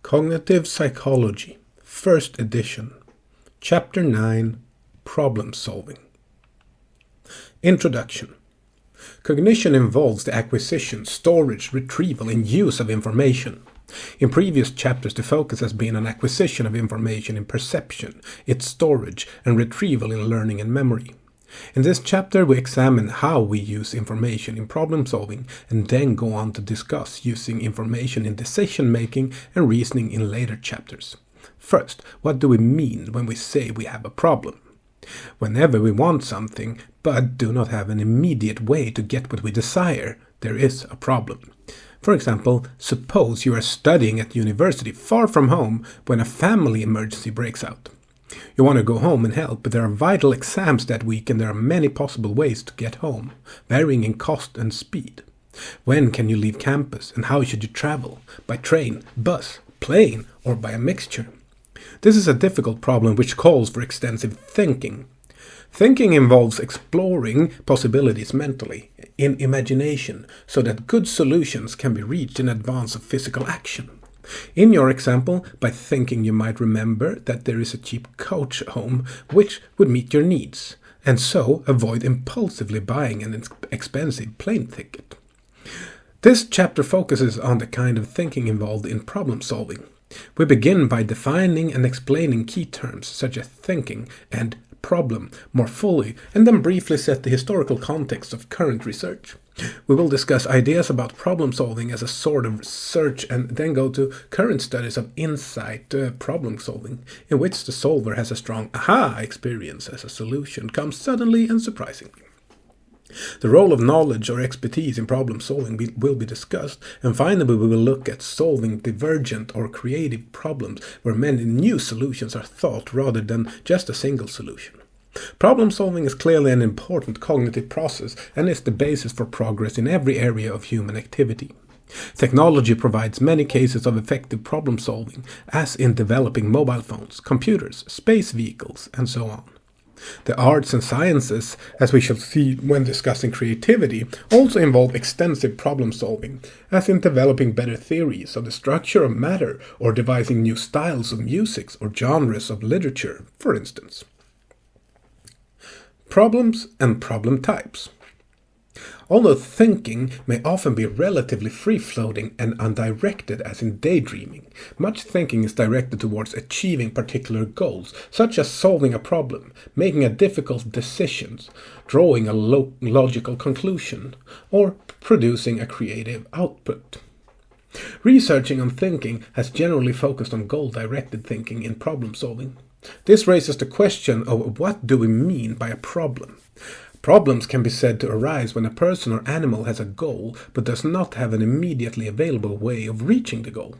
Cognitive Psychology, First Edition, Chapter 9, Problem Solving. Introduction. Cognition involves the acquisition, storage, retrieval, and use of information. In previous chapters, the focus has been on acquisition of information in perception, its storage, and retrieval in learning and memory. In this chapter, we examine how we use information in problem solving and then go on to discuss using information in decision making and reasoning in later chapters. First, what do we mean when we say we have a problem? Whenever we want something but do not have an immediate way to get what we desire, there is a problem. For example, suppose you are studying at university far from home when a family emergency breaks out. You want to go home and help, but there are vital exams that week and there are many possible ways to get home, varying in cost and speed. When can you leave campus and how should you travel? By train, bus, plane, or by a mixture? This is a difficult problem which calls for extensive thinking. Thinking involves exploring possibilities mentally, in imagination, so that good solutions can be reached in advance of physical action. In your example, by thinking you might remember that there is a cheap coach home which would meet your needs, and so avoid impulsively buying an expensive plane ticket. This chapter focuses on the kind of thinking involved in problem solving. We begin by defining and explaining key terms such as thinking and problem more fully, and then briefly set the historical context of current research. We will discuss ideas about problem solving as a sort of research and then go to current studies of insight problem solving, in which the solver has a strong aha experience as a solution comes suddenly and surprisingly. The role of knowledge or expertise in problem solving will be discussed, and finally we will look at solving divergent or creative problems where many new solutions are thought rather than just a single solution. Problem solving is clearly an important cognitive process and is the basis for progress in every area of human activity. Technology provides many cases of effective problem solving, as in developing mobile phones, computers, space vehicles, and so on. The arts and sciences, as we shall see when discussing creativity, also involve extensive problem solving, as in developing better theories of the structure of matter or devising new styles of music or genres of literature, for instance. Problems and problem types. Although thinking may often be relatively free-floating and undirected as in daydreaming, much thinking is directed towards achieving particular goals, such as solving a problem, making a difficult decision, drawing a logical conclusion, or producing a creative output. Researching on thinking has generally focused on goal-directed thinking in problem solving. This raises the question of what do we mean by a problem? Problems can be said to arise when a person or animal has a goal but does not have an immediately available way of reaching the goal.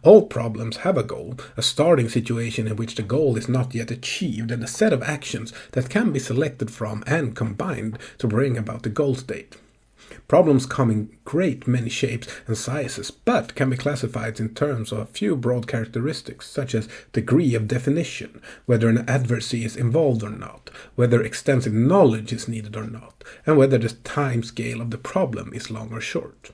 All problems have a goal, a starting situation in which the goal is not yet achieved, and a set of actions that can be selected from and combined to bring about the goal state. Problems come in great many shapes and sizes, but can be classified in terms of a few broad characteristics, such as degree of definition, whether an adversary is involved or not, whether extensive knowledge is needed or not, and whether the time scale of the problem is long or short.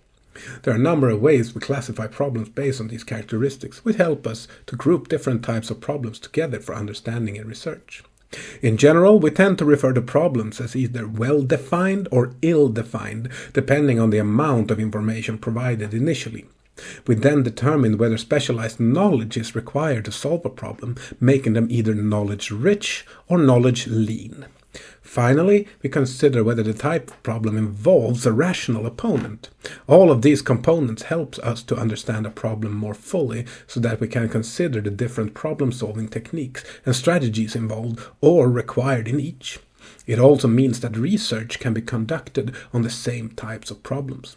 There are a number of ways we classify problems based on these characteristics, which help us to group different types of problems together for understanding and research. In general, we tend to refer to problems as either well-defined or ill-defined, depending on the amount of information provided initially. We then determine whether specialized knowledge is required to solve a problem, making them either knowledge-rich or knowledge-lean. Finally, we consider whether the type of problem involves a rational opponent. All of these components help us to understand a problem more fully so that we can consider the different problem-solving techniques and strategies involved or required in each. It also means that research can be conducted on the same types of problems.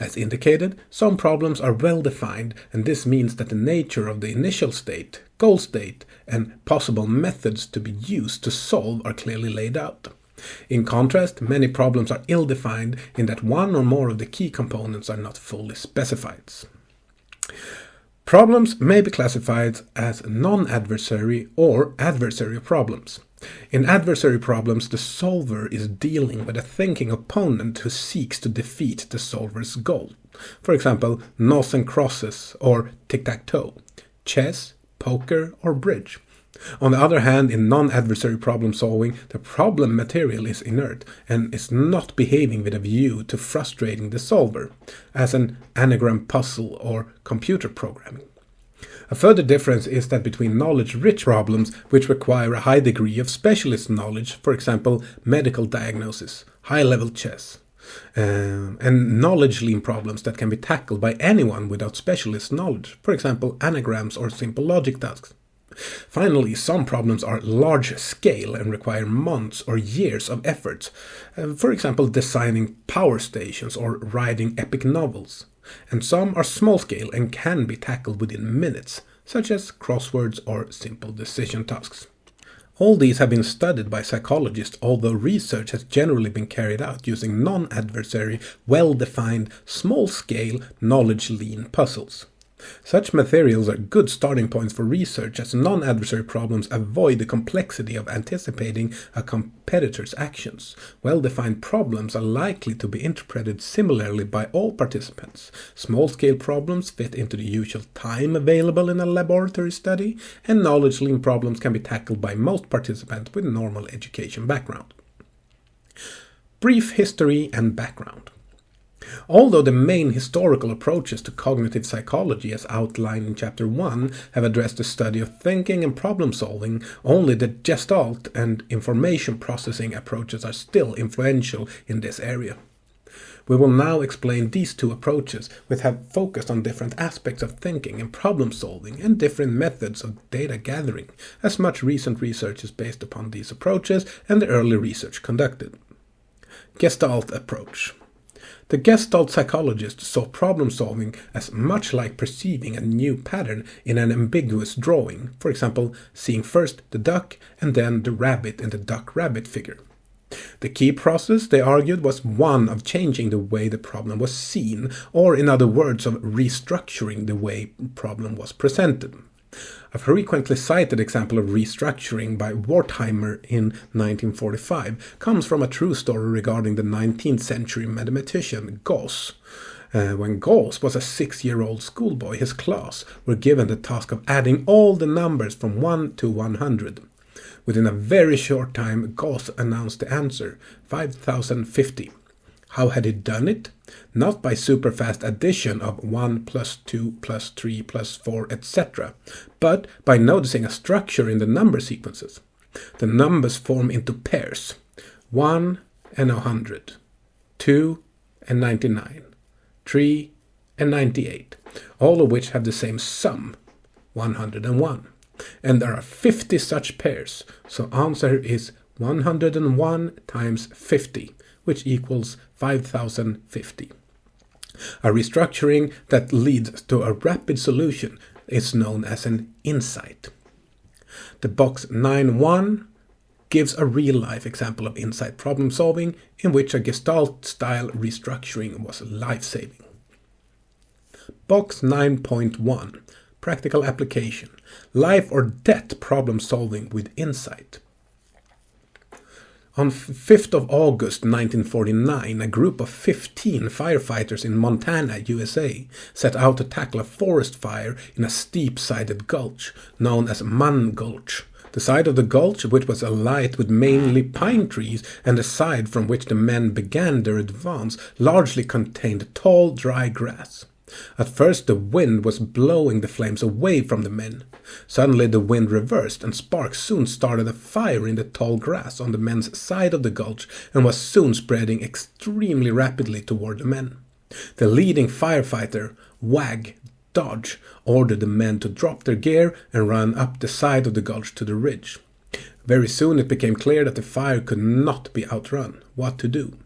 As indicated, some problems are well defined, and this means that the nature of the initial state, goal state, and possible methods to be used to solve are clearly laid out. In contrast, many problems are ill-defined in that one or more of the key components are not fully specified. Problems may be classified as non-adversary or adversary problems. In adversary problems, the solver is dealing with a thinking opponent who seeks to defeat the solver's goal. For example, noughts and crosses or tic-tac-toe, chess, poker, or bridge. On the other hand, in non-adversary problem solving, the problem material is inert and is not behaving with a view to frustrating the solver, as an anagram puzzle or computer programming. A further difference is that between knowledge-rich problems, which require a high degree of specialist knowledge, for example, medical diagnosis, high-level chess, and knowledge-lean problems that can be tackled by anyone without specialist knowledge, for example, anagrams or simple logic tasks. Finally, some problems are large-scale and require months or years of effort, for example, designing power stations or writing epic novels. And some are small-scale and can be tackled within minutes, such as crosswords or simple decision tasks. All these have been studied by psychologists, although research has generally been carried out using non-adversary, well-defined, small-scale, knowledge-lean puzzles. Such materials are good starting points for research, as non-adversary problems avoid the complexity of anticipating a competitor's actions. Well-defined problems are likely to be interpreted similarly by all participants. Small-scale problems fit into the usual time available in a laboratory study, and knowledge-lean problems can be tackled by most participants with normal education background. Brief history and background. Although the main historical approaches to cognitive psychology as outlined in Chapter 1 have addressed the study of thinking and problem solving, only the Gestalt and information processing approaches are still influential in this area. We will now explain these two approaches, which have focused on different aspects of thinking and problem solving and different methods of data gathering, as much recent research is based upon these approaches and the early research conducted. Gestalt approach. The Gestalt psychologist saw problem solving as much like perceiving a new pattern in an ambiguous drawing, for example, seeing first the duck and then the rabbit in the duck-rabbit figure. The key process, they argued, was one of changing the way the problem was seen, or in other words, of restructuring the way the problem was presented. A frequently cited example of restructuring by Wertheimer in 1945 comes from a true story regarding the 19th century mathematician Gauss. When Gauss was a 6-year-old schoolboy, his class were given the task of adding all the numbers from 1 to 100. Within a very short time, Gauss announced the answer, 5050. How had he done it? Not by superfast addition of 1 plus 2 plus 3 plus 4, etc., but by noticing a structure in the number sequences. The numbers form into pairs, 1 and 100, 2 and 99, 3 and 98, all of which have the same sum, 101. And there are 50 such pairs, so answer is 101 times 50, which equals 5050. A restructuring that leads to a rapid solution is known as an insight. The box 9.1 gives a real-life example of insight problem solving in which a Gestalt-style restructuring was life-saving. Box 9.1 Practical application. Life or death problem solving with insight. On 5th of August 1949, a group of 15 firefighters in Montana, USA, set out to tackle a forest fire in a steep-sided gulch known as Munn Gulch. The side of the gulch, which was alight with mainly pine trees, and the side from which the men began their advance, largely contained tall, dry grass. At first the wind was blowing the flames away from the men. Suddenly the wind reversed, and sparks soon started a fire in the tall grass on the men's side of the gulch, and was soon spreading extremely rapidly toward the men. The leading firefighter, Wag Dodge, ordered the men to drop their gear and run up the side of the gulch to the ridge. Very soon it became clear that the fire could not be outrun. What to do?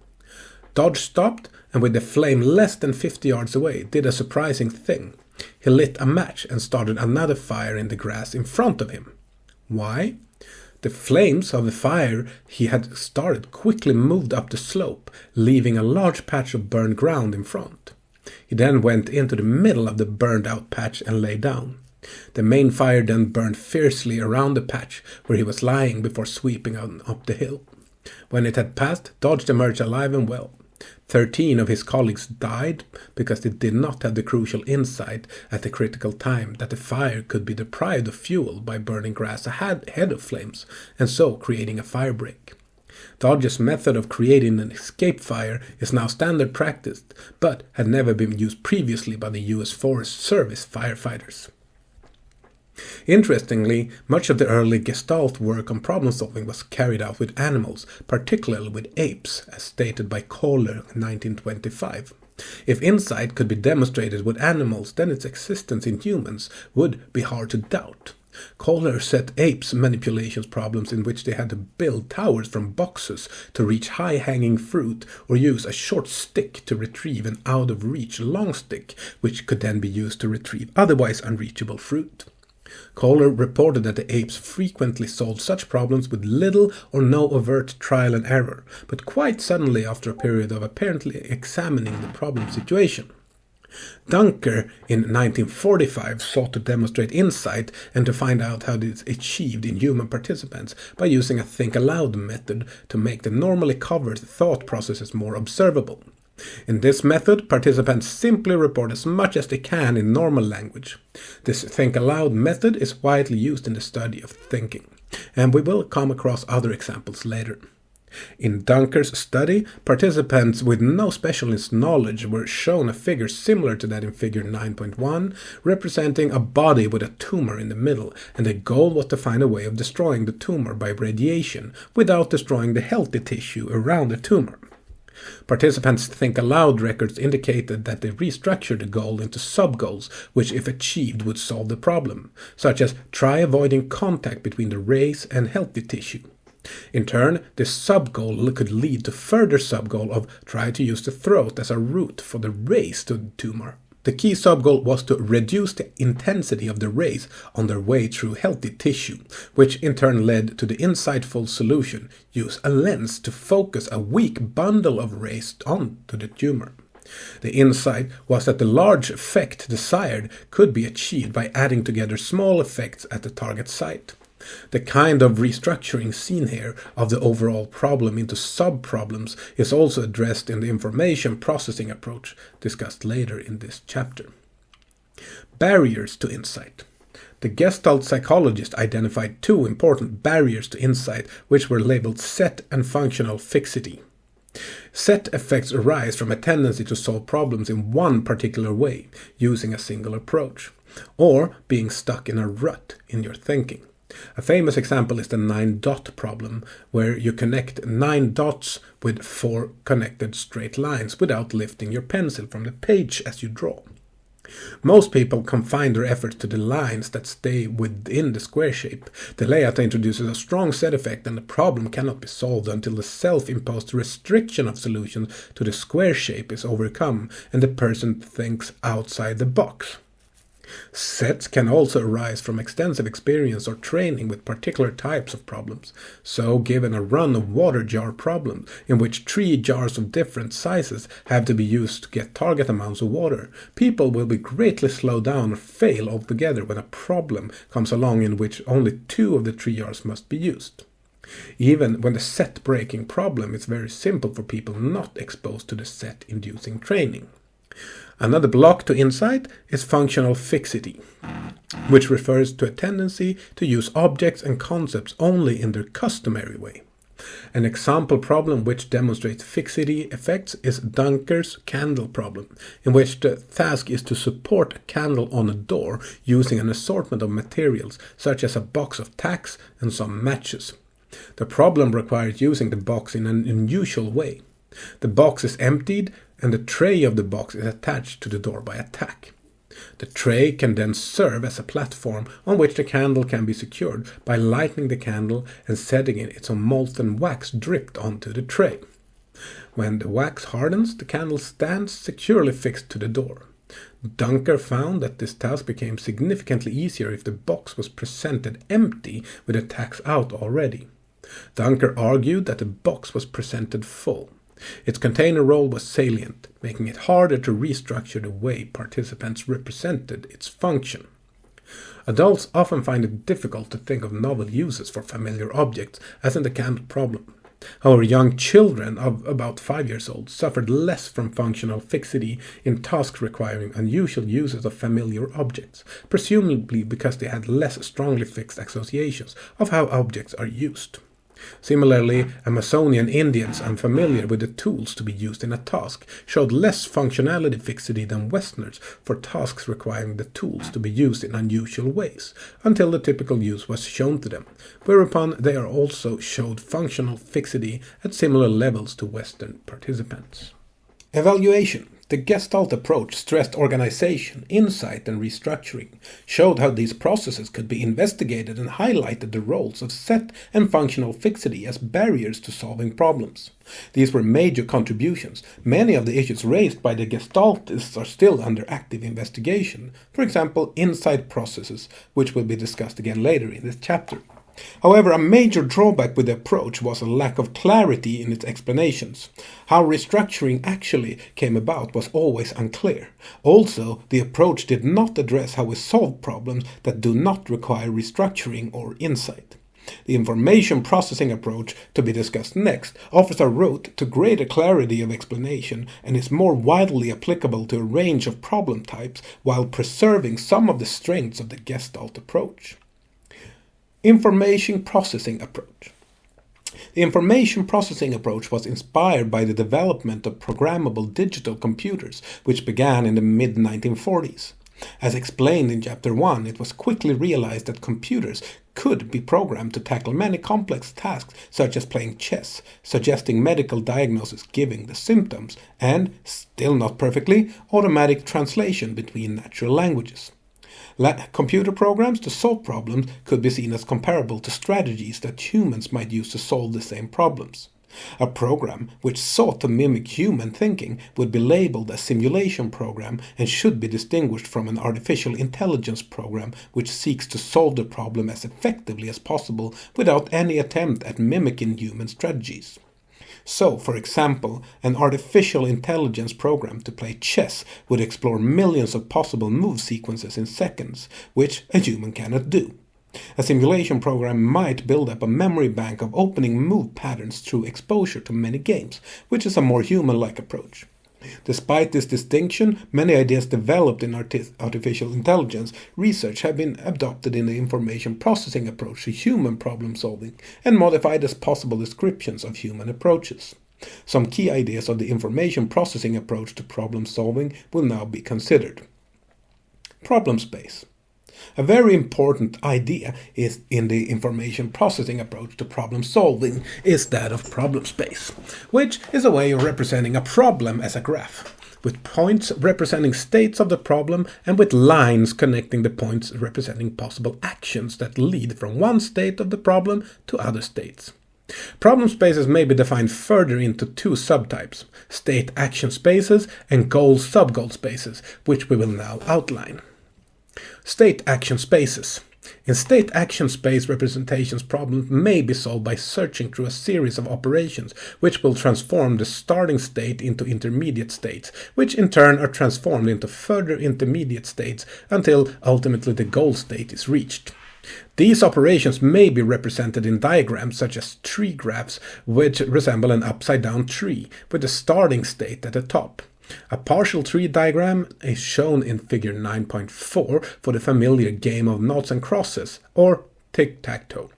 Dodge stopped, and with the flame less than 50 yards away, did a surprising thing. He lit a match and started another fire in the grass in front of him. Why? The flames of the fire he had started quickly moved up the slope, leaving a large patch of burned ground in front. He then went into the middle of the burned-out patch and lay down. The main fire then burned fiercely around the patch where he was lying before sweeping up the hill. When it had passed, Dodge emerged alive and well. 13 of his colleagues died because they did not have the crucial insight at the critical time that the fire could be deprived of fuel by burning grass ahead of flames, and so creating a fire break. Dodge's method of creating an escape fire is now standard practice, but had never been used previously by the US Forest Service firefighters. Interestingly, much of the early Gestalt work on problem solving was carried out with animals, particularly with apes, as stated by Kohler in 1925. If insight could be demonstrated with animals, then its existence in humans would be hard to doubt. Kohler set apes manipulations problems in which they had to build towers from boxes to reach high-hanging fruit, or use a short stick to retrieve an out-of-reach long stick, which could then be used to retrieve otherwise unreachable fruit. Kohler reported that the apes frequently solved such problems with little or no overt trial and error, but quite suddenly after a period of apparently examining the problem situation. Dunker in 1945 sought to demonstrate insight and to find out how it is achieved in human participants by using a think aloud method to make the normally covered thought processes more observable. In this method, participants simply report as much as they can in normal language. This think aloud method is widely used in the study of thinking, and we will come across other examples later. In Dunker's study, participants with no specialist knowledge were shown a figure similar to that in figure 9.1, representing a body with a tumor in the middle, and the goal was to find a way of destroying the tumor by radiation without destroying the healthy tissue around the tumor. Participants' think aloud records indicated that they restructured the goal into sub-goals, which if achieved would solve the problem, such as try avoiding contact between the rays and healthy tissue. In turn, this sub-goal could lead to further sub-goal of try to use the throat as a route for the rays to the tumor. The key sub-goal was to reduce the intensity of the rays on their way through healthy tissue, which in turn led to the insightful solution: use a lens to focus a weak bundle of rays onto the tumor. The insight was that the large effect desired could be achieved by adding together small effects at the target site. The kind of restructuring seen here of the overall problem into sub-problems is also addressed in the information processing approach discussed later in this chapter. Barriers to insight. The Gestalt psychologist identified two important barriers to insight, which were labeled set and functional fixity. Set effects arise from a tendency to solve problems in one particular way, using a single approach, or being stuck in a rut in your thinking. A famous example is the 9-dot problem, where you connect 9 dots with 4 connected straight lines without lifting your pencil from the page as you draw. Most people confine their efforts to the lines that stay within the square shape. The layout introduces a strong set effect, and the problem cannot be solved until the self-imposed restriction of solution to the square shape is overcome and the person thinks outside the box. Sets can also arise from extensive experience or training with particular types of problems. So, given a run of water jar problems, in which 3 jars of different sizes have to be used to get target amounts of water, people will be greatly slowed down or fail altogether when a problem comes along in which only 2 of the 3 jars must be used. Even when the set-breaking problem is very simple for people not exposed to the set-inducing training. Another block to insight is functional fixity, which refers to a tendency to use objects and concepts only in their customary way. An example problem which demonstrates fixity effects is Dunker's candle problem, in which the task is to support a candle on a door using an assortment of materials, such as a box of tacks and some matches. The problem requires using the box in an unusual way. The box is emptied, and the tray of the box is attached to the door by a tack. The tray can then serve as a platform on which the candle can be secured by lighting the candle and setting it some molten wax dripped onto the tray. When the wax hardens, the candle stands securely fixed to the door. Dunker found that this task became significantly easier if the box was presented empty with the tacks out already. Dunker argued that the box was presented full. Its container role was salient, making it harder to restructure the way participants represented its function. Adults often find it difficult to think of novel uses for familiar objects, as in the candle problem. However, young children of about 5 years old suffered less from functional fixity in tasks requiring unusual uses of familiar objects, presumably because they had less strongly fixed associations of how objects are used. Similarly, Amazonian Indians unfamiliar with the tools to be used in a task showed less functionality fixity than Westerners for tasks requiring the tools to be used in unusual ways, until the typical use was shown to them, whereupon they also showed functional fixity at similar levels to Western participants. Evaluation. The Gestalt approach stressed organization, insight, and restructuring, showed how these processes could be investigated and highlighted the roles of set and functional fixity as barriers to solving problems. These were major contributions. Many of the issues raised by the Gestaltists are still under active investigation, for example, insight processes, which will be discussed again later in this chapter. However, a major drawback with the approach was a lack of clarity in its explanations. How restructuring actually came about was always unclear. Also, the approach did not address how we solve problems that do not require restructuring or insight. The information processing approach, to be discussed next, offers a route to greater clarity of explanation and is more widely applicable to a range of problem types while preserving some of the strengths of the Gestalt approach. Information processing approach. The information processing approach was inspired by the development of programmable digital computers, which began in the mid-1940s. As explained in Chapter 1, it was quickly realized that computers could be programmed to tackle many complex tasks such as playing chess, suggesting medical diagnosis, giving the symptoms, and, still not perfectly, automatic translation between natural languages. Computer programs to solve problems could be seen as comparable to strategies that humans might use to solve the same problems. A program which sought to mimic human thinking would be labeled a simulation program and should be distinguished from an artificial intelligence program which seeks to solve the problem as effectively as possible without any attempt at mimicking human strategies. So, for example, an artificial intelligence program to play chess would explore millions of possible move sequences in seconds, which a human cannot do. A simulation program might build up a memory bank of opening move patterns through exposure to many games, which is a more human-like approach. Despite this distinction, many ideas developed in artificial intelligence research have been adopted in the information processing approach to human problem solving and modified as possible descriptions of human approaches. Some key ideas of the information processing approach to problem solving will now be considered. Problem space. A very important idea is in the information processing approach to problem solving is that of problem space, which is a way of representing a problem as a graph, with points representing states of the problem and with lines connecting the points representing possible actions that lead from one state of the problem to other states. Problem spaces may be defined further into two subtypes, state action spaces and goal subgoal spaces, which we will now outline. State action spaces. In state action space representations, problems may be solved by searching through a series of operations which will transform the starting state into intermediate states, which in turn are transformed into further intermediate states until ultimately the goal state is reached. These operations may be represented in diagrams such as tree graphs, which resemble an upside-down tree with the starting state at the top. A partial tree diagram is shown in figure 9.4 for the familiar game of noughts and crosses, or tic-tac-toe.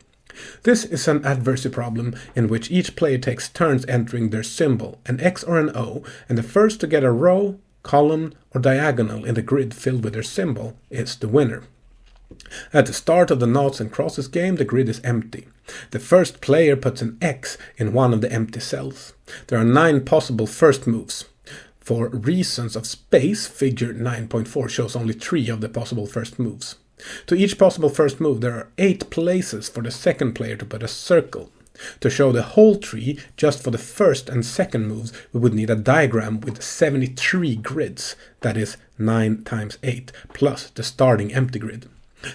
This is an adversary problem in which each player takes turns entering their symbol, an X or an O, and the first to get a row, column, or diagonal in the grid filled with their symbol is the winner. At the start of the noughts and crosses game, the grid is empty. The first player puts an X in one of the empty cells. There are 9 possible first moves. For reasons of space, figure 9.4 shows only 3 of the possible first moves. To each possible first move, there are 8 places for the second player to put a circle. To show the whole tree, just for the first and second moves, we would need a diagram with 73 grids, that is 9 times 8, plus the starting empty grid.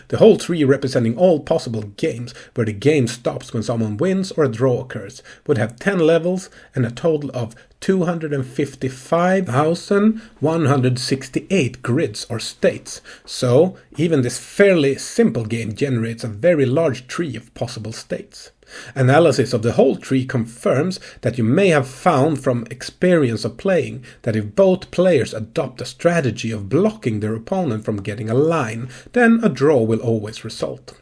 The whole tree representing all possible games, where the game stops when someone wins or a draw occurs, would have 10 levels and a total of 255,168 grids or states, so even this fairly simple game generates a very large tree of possible states. Analysis of the whole tree confirms that you may have found from experience of playing that if both players adopt a strategy of blocking their opponent from getting a line, then a draw will always result.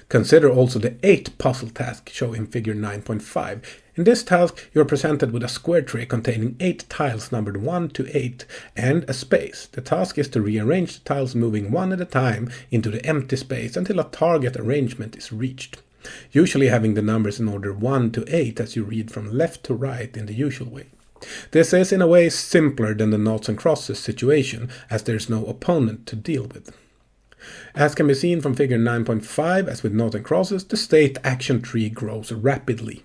Consider also the 8 puzzle task shown in figure 9.5. In this task you are presented with a square tray containing 8 tiles numbered 1 to 8 and a space. The task is to rearrange the tiles moving one at a time into the empty space until a target arrangement is reached. Usually having the numbers in order 1 to 8 as you read from left to right in the usual way. This is in a way simpler than the noughts and crosses situation, as there is no opponent to deal with. As can be seen from figure 9.5, as with noughts and crosses, the state action tree grows rapidly.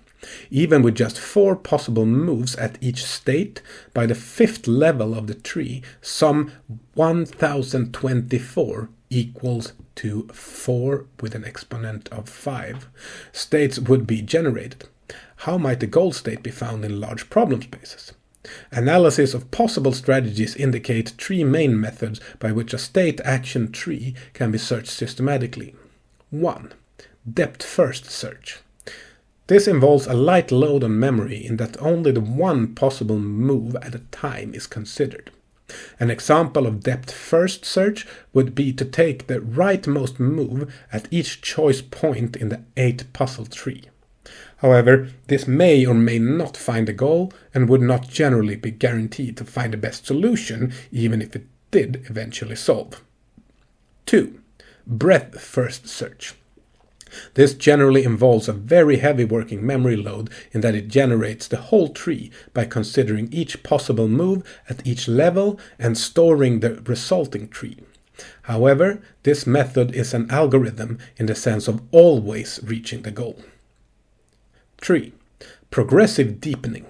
Even with just 4 possible moves at each state, by the 5th level of the tree, some 1024 equals to 4 with an exponent of 5 states would be generated. How might the goal state be found in large problem spaces? Analysis of possible strategies indicate 3 main methods by which a state action tree can be searched systematically. 1. Depth-first search. This involves a light load on memory in that only the one possible move at a time is considered. An example of depth-first search would be to take the rightmost move at each choice point in the 8 puzzle tree. However, this may or may not find a goal and would not generally be guaranteed to find the best solution, even if it did eventually solve. 2. Breadth-first search. This generally involves a very heavy working memory load in that it generates the whole tree by considering each possible move at each level and storing the resulting tree. However, this method is an algorithm in the sense of always reaching the goal. 3. Progressive deepening.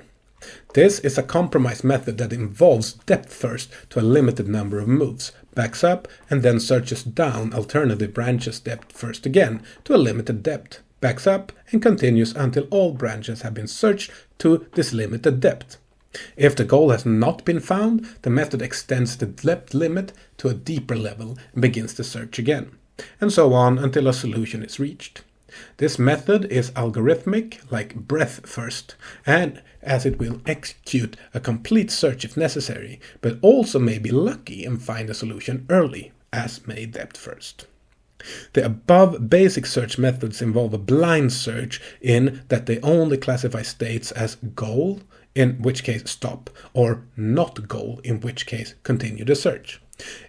This is a compromise method that involves depth first to a limited number of moves, backs up, and then searches down alternative branches depth first again to a limited depth, backs up, and continues until all branches have been searched to this limited depth. If the goal has not been found, the method extends the depth limit to a deeper level and begins the search again, and so on until a solution is reached. This method is algorithmic, like breadth first, and as it will execute a complete search if necessary, but also may be lucky and find a solution early, as may depth first. The above basic search methods involve a blind search in that they only classify states as goal, in which case stop, or not goal, in which case continue the search.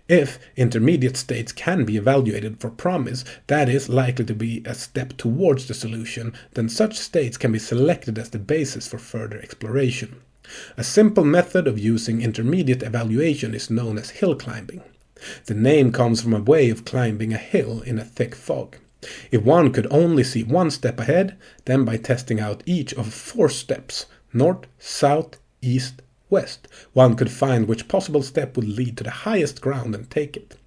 If intermediate states can be evaluated for promise, that is likely to be a step towards the solution, then such states can be selected as the basis for further exploration. A simple method of using intermediate evaluation is known as hill climbing. The name comes from a way of climbing a hill in a thick fog. If one could only see one step ahead, then by testing out each of 4 steps, north, south, east, west, one could find which possible step would lead to the highest ground and take it.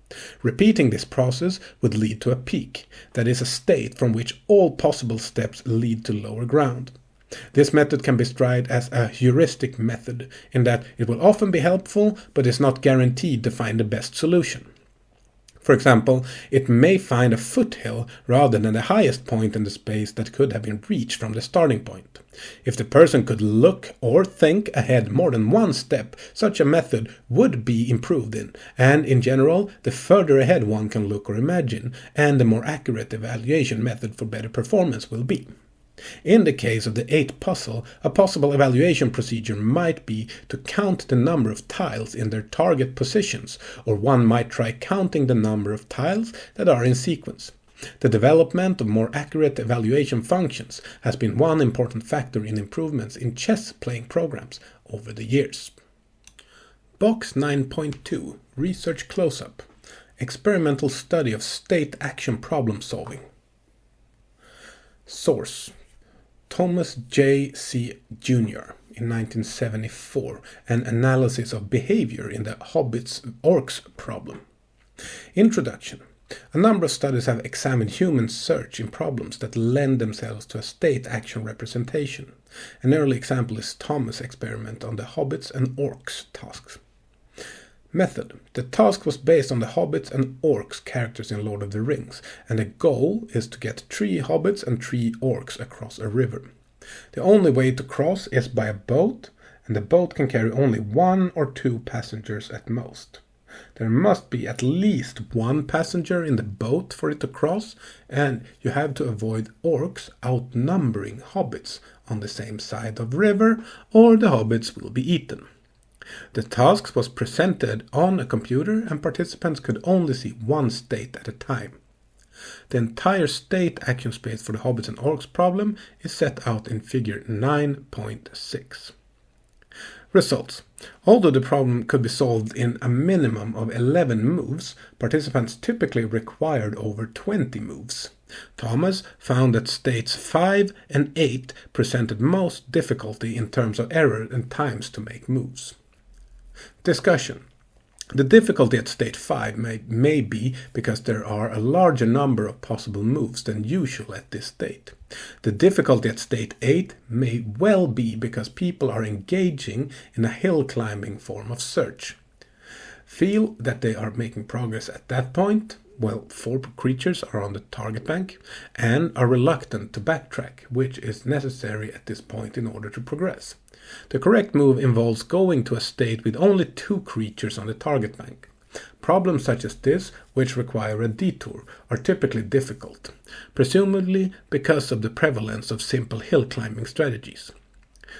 Repeating this process would lead to a peak, that is a state from which all possible steps lead to lower ground. This method can be described as a heuristic method, in that it will often be helpful, but is not guaranteed to find the best solution. For example, it may find a foothill rather than the highest point in the space that could have been reached from the starting point. If the person could look or think ahead more than one step, such a method would be improved in, and in general, the further ahead one can look or imagine, and the more accurate evaluation method for better performance will be. In the case of the 8 puzzle, a possible evaluation procedure might be to count the number of tiles in their target positions, or one might try counting the number of tiles that are in sequence. The development of more accurate evaluation functions has been one important factor in improvements in chess playing programs over the years. Box 9.2 Research Close-Up Experimental Study of State Action Problem Solving. Source Thomas J. C. Jr. in 1974, An Analysis of Behavior in the Hobbits Orcs Problem. Introduction. A number of studies have examined human search in problems that lend themselves to a state action representation. An early example is Thomas' experiment on the hobbits and orcs tasks. Method. The task was based on the hobbits and orcs characters in Lord of the Rings, and the goal is to get 3 hobbits and 3 orcs across a river. The only way to cross is by a boat, and the boat can carry only 1 or 2 passengers at most. There must be at least 1 passenger in the boat for it to cross, and you have to avoid orcs outnumbering hobbits on the same side of the river, or the hobbits will be eaten. The task was presented on a computer, and participants could only see 1 state at a time. The entire state action space for the hobbits and orcs problem is set out in figure 9.6. Results. Although the problem could be solved in a minimum of 11 moves, participants typically required over 20 moves. Thomas found that states 5 and 8 presented most difficulty in terms of error and times to make moves. Discussion. The difficulty at state 5 may be because there are a larger number of possible moves than usual at this state. The difficulty at state 8 may well be because people are engaging in a hill climbing form of search. Feel that they are making progress at that point. Well, 4 creatures are on the target bank and are reluctant to backtrack, which is necessary at this point in order to progress. The correct move involves going to a state with only 2 creatures on the target bank. Problems such as this, which require a detour, are typically difficult, presumably because of the prevalence of simple hill climbing strategies.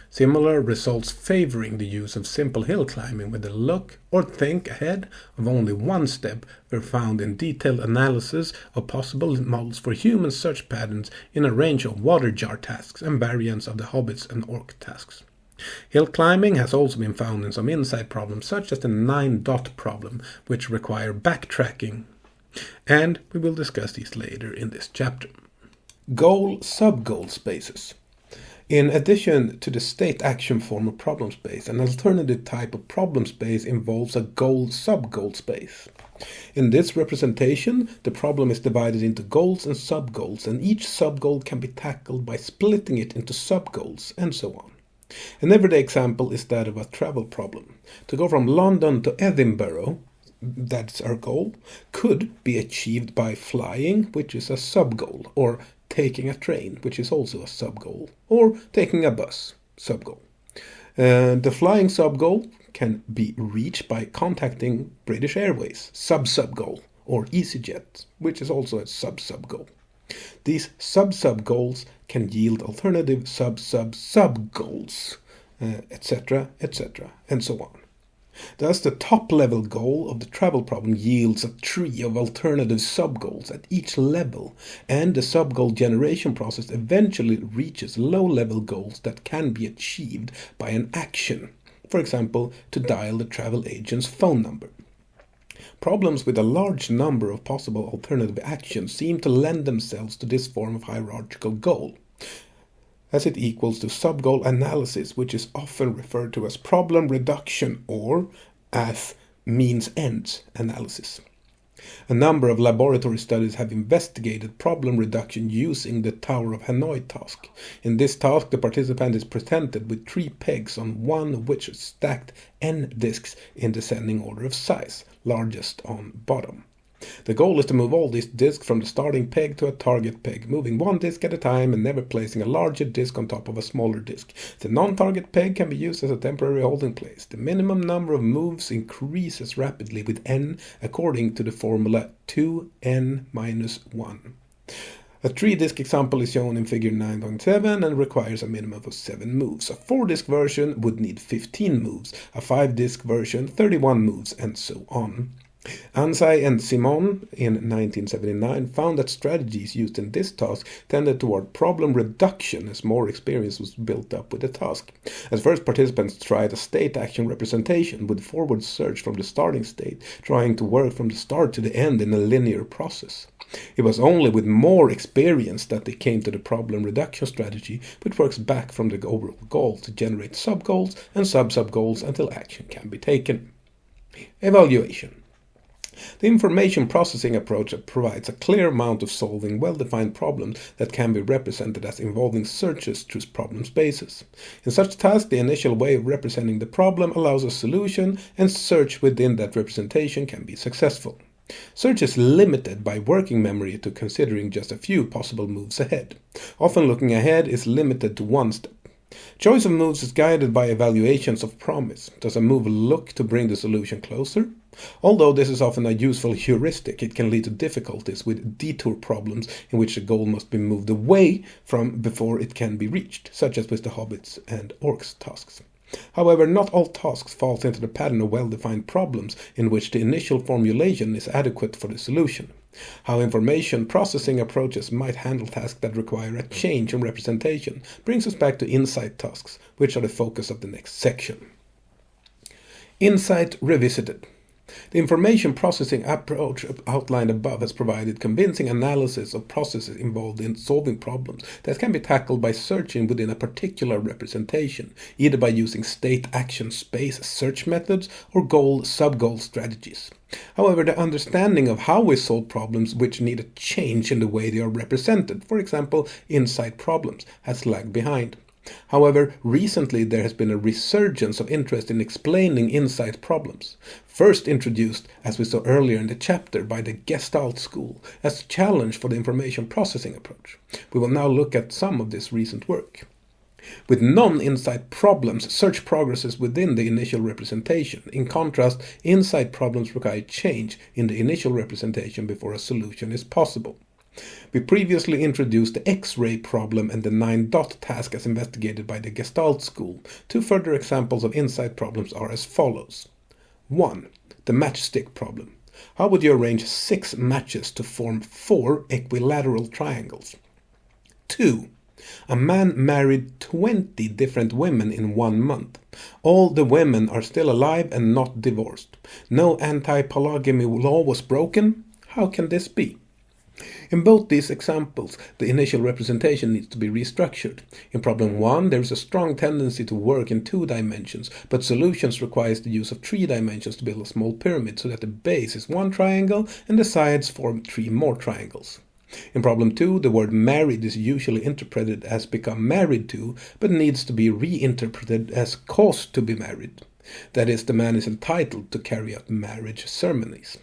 Similar results favoring the use of simple hill climbing with a look or think ahead of only 1 step were found in detailed analysis of possible models for human search patterns in a range of water jar tasks and variants of the hobbits and orc tasks. Hill climbing has also been found in some insight problems such as the 9-dot problem, which require backtracking, and we will discuss these later in this chapter. Goal sub-goal spaces. In addition to the state action form of problem space, an alternative type of problem space involves a goal sub-goal space. In this representation, the problem is divided into goals and sub-goals, and each sub-goal can be tackled by splitting it into sub-goals, and so on. An everyday example is that of a travel problem. To go from London to Edinburgh, that's our goal, could be achieved by flying, which is a sub-goal, or taking a train, which is also a sub-goal, or taking a bus, sub-goal. The flying sub-goal can be reached by contacting British Airways, sub-sub-goal, or EasyJet, which is also a sub-sub-goal. These sub-sub-goals can yield alternative sub-sub-sub-goals, etc., etc., and so on. Thus, the top-level goal of the travel problem yields a tree of alternative sub-goals at each level, and the sub-goal generation process eventually reaches low-level goals that can be achieved by an action, for example, to dial the travel agent's phone number. Problems with a large number of possible alternative actions seem to lend themselves to this form of hierarchical goal, as it equals to sub-goal analysis, which is often referred to as problem reduction or as means-ends analysis. A number of laboratory studies have investigated problem reduction using the Tower of Hanoi task. In this task, the participant is presented with 3 pegs on one of which is stacked n discs in descending order of size, largest on bottom. The goal is to move all these discs from the starting peg to a target peg, moving 1 disc at a time and never placing a larger disc on top of a smaller disc. The non-target peg can be used as a temporary holding place. The minimum number of moves increases rapidly with n according to the formula 2n minus 1. A 3-disc example is shown in figure 9.7 and requires a minimum of 7 moves. A 4-disc version would need 15 moves, a 5-disc version 31 moves, and so on. Ansai and Simon in 1979 found that strategies used in this task tended toward problem reduction as more experience was built up with the task. At first, participants tried a state action representation with forward search from the starting state, trying to work from the start to the end in a linear process. It was only with more experience that they came to the problem reduction strategy, which works back from the overall goal to generate sub-goals and sub-sub-goals until action can be taken. Evaluation. The information processing approach provides a clear amount of solving well-defined problems that can be represented as involving searches through problem spaces. In such tasks, the initial way of representing the problem allows a solution, and search within that representation can be successful. Search is limited by working memory to considering just a few possible moves ahead. Often looking ahead is limited to one step. Choice of moves is guided by evaluations of promise. Does a move look to bring the solution closer? Although this is often a useful heuristic, it can lead to difficulties with detour problems in which the goal must be moved away from before it can be reached, such as with the hobbits and orcs tasks. However, not all tasks fall into the pattern of well-defined problems in which the initial formulation is adequate for the solution. How information processing approaches might handle tasks that require a change in representation brings us back to insight tasks, which are the focus of the next section. Insight Revisited. The information processing approach outlined above has provided convincing analysis of processes involved in solving problems that can be tackled by searching within a particular representation, either by using state action space search methods or goal sub-goal strategies. However, the understanding of how we solve problems which need a change in the way they are represented, for example, insight problems, has lagged behind. However, recently there has been a resurgence of interest in explaining insight problems, first introduced, as we saw earlier in the chapter, by the Gestalt school as a challenge for the information processing approach. We will now look at some of this recent work. With non-insight problems, search progresses within the initial representation. In contrast, insight problems require change in the initial representation before a solution is possible. We previously introduced the X-ray problem and the 9-dot task as investigated by the Gestalt school. Two further examples of insight problems are as follows. 1. The matchstick problem. How would you arrange 6 matches to form 4 equilateral triangles? 2. A man married 20 different women in 1 month. All the women are still alive and not divorced. No anti-polygamy law was broken. How can this be? In both these examples, the initial representation needs to be restructured. In problem 1, there is a strong tendency to work in 2 dimensions, but solutions requires the use of 3 dimensions to build a small pyramid so that the base is 1 triangle and the sides form 3 more triangles. In problem 2, the word married is usually interpreted as become married to, but needs to be reinterpreted as caused to be married. That is, the man is entitled to carry out marriage ceremonies.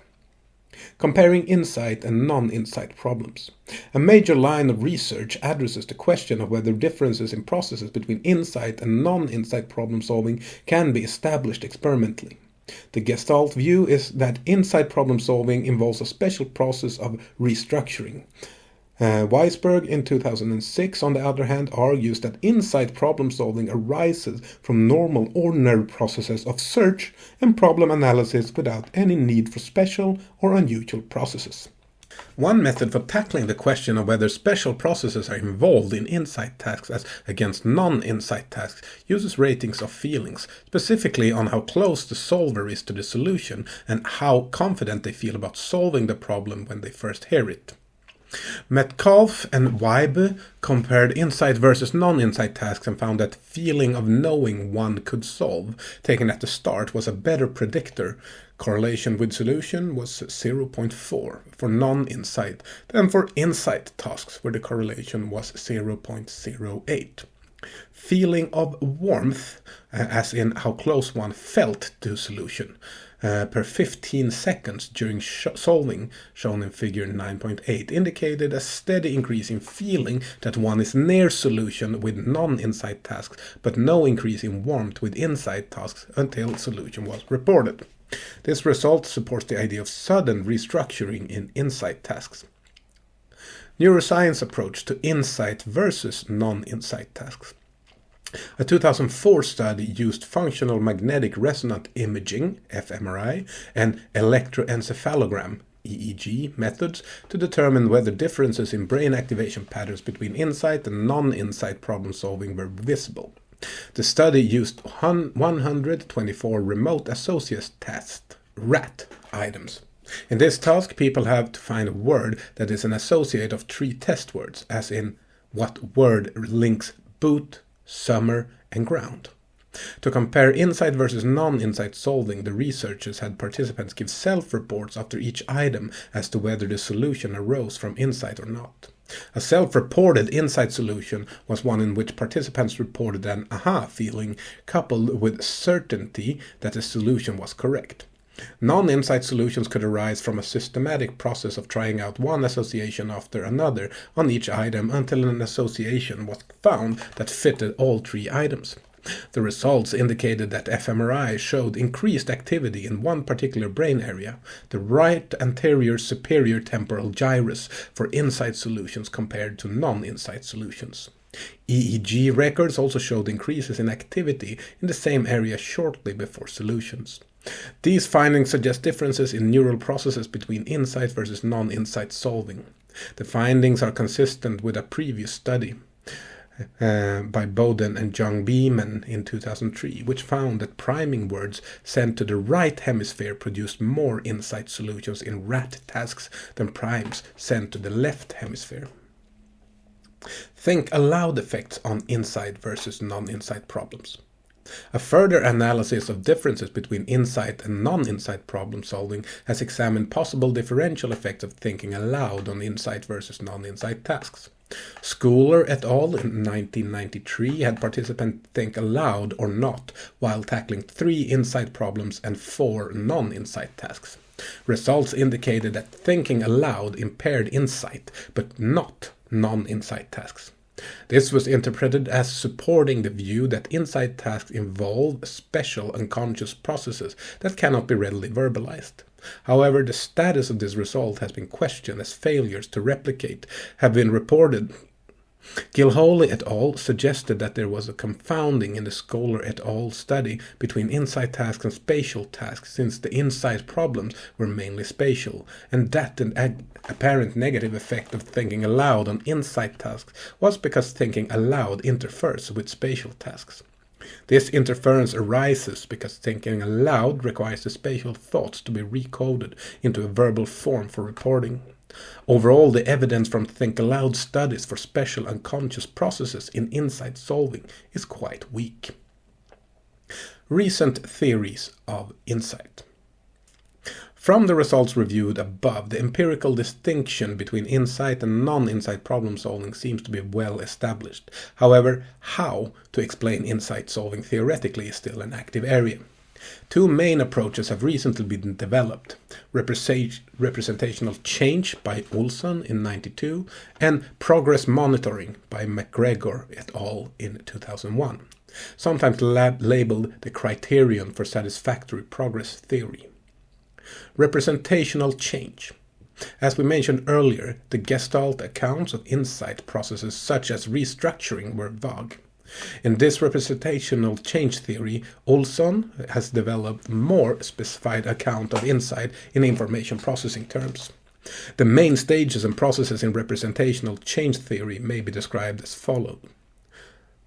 Comparing insight and non-insight problems. A major line of research addresses the question of whether differences in processes between insight and non-insight problem solving can be established experimentally. The Gestalt view is that insight problem solving involves a special process of restructuring. Weisberg in 2006, on the other hand, argues that insight problem solving arises from normal ordinary processes of search and problem analysis without any need for special or unusual processes. One method for tackling the question of whether special processes are involved in insight tasks as against non-insight tasks uses ratings of feelings, specifically on how close the solver is to the solution and how confident they feel about solving the problem when they first hear it. Metcalfe and Weibe compared insight versus non-insight tasks and found that feeling of knowing one could solve, taken at the start, was a better predictor. Correlation with solution was 0.4 for non-insight than for insight tasks, where the correlation was 0.08. Feeling of warmth, as in how close one felt to solution, per 15 seconds during solving, shown in figure 9.8, indicated a steady increase in feeling that one is near solution with non-insight tasks, but no increase in warmth with insight tasks until solution was reported. This result supports the idea of sudden restructuring in insight tasks. Neuroscience approach to insight versus non-insight tasks. A 2004 study used functional magnetic resonance imaging, fMRI, and electroencephalogram, EEG, methods to determine whether differences in brain activation patterns between insight and non-insight problem solving were visible. The study used 124 remote associate test, RAT, items. In this task, people have to find a word that is an associate of 3 test words, as in what word links boot, summer, and ground. To compare insight versus non-insight solving, the researchers had participants give self-reports after each item as to whether the solution arose from insight or not. A self-reported insight solution was one in which participants reported an aha feeling coupled with certainty that the solution was correct. Non-insight solutions could arise from a systematic process of trying out one association after another on each item until an association was found that fitted all three items. The results indicated that fMRI showed increased activity in one particular brain area, the right anterior superior temporal gyrus, for insight solutions compared to non-insight solutions. EEG records also showed increases in activity in the same area shortly before solutions. These findings suggest differences in neural processes between insight versus non-insight solving. The findings are consistent with a previous study by Bowden and Young Beeman in 2003, which found that priming words sent to the right hemisphere produced more insight solutions in rat tasks than primes sent to the left hemisphere. Think aloud effects on insight versus non-insight problems. A further analysis of differences between insight and non-insight problem solving has examined possible differential effects of thinking aloud on insight versus non-insight tasks. Schooler et al. In 1993 had participants think aloud or not while tackling 3 insight problems and 4 non-insight tasks. Results indicated that thinking aloud impaired insight, but not non-insight tasks. This was interpreted as supporting the view that insight tasks involve special unconscious processes that cannot be readily verbalized. However, the status of this result has been questioned as failures to replicate have been reported. Gilhooly et al. Suggested that there was a confounding in the Scholar et al. Study between insight tasks and spatial tasks, since the insight problems were mainly spatial, and that an apparent negative effect of thinking aloud on insight tasks was because thinking aloud interferes with spatial tasks. This interference arises because thinking aloud requires the spatial thoughts to be recoded into a verbal form for reporting. Overall, the evidence from think aloud studies for special unconscious processes in insight solving is quite weak. Recent theories of insight. From the results reviewed above, the empirical distinction between insight and non-insight problem solving seems to be well established. However, how to explain insight solving theoretically is still an active area. 2 main approaches have recently been developed: representational change by Olson in 1992 and progress monitoring by McGregor et al. In 2001, sometimes labeled the criterion for satisfactory progress theory. Representational change. As we mentioned earlier, the Gestalt accounts of insight processes such as restructuring were vague. In this representational change theory, Olson has developed a more specified account of insight in information processing terms. The main stages and processes in representational change theory may be described as follows.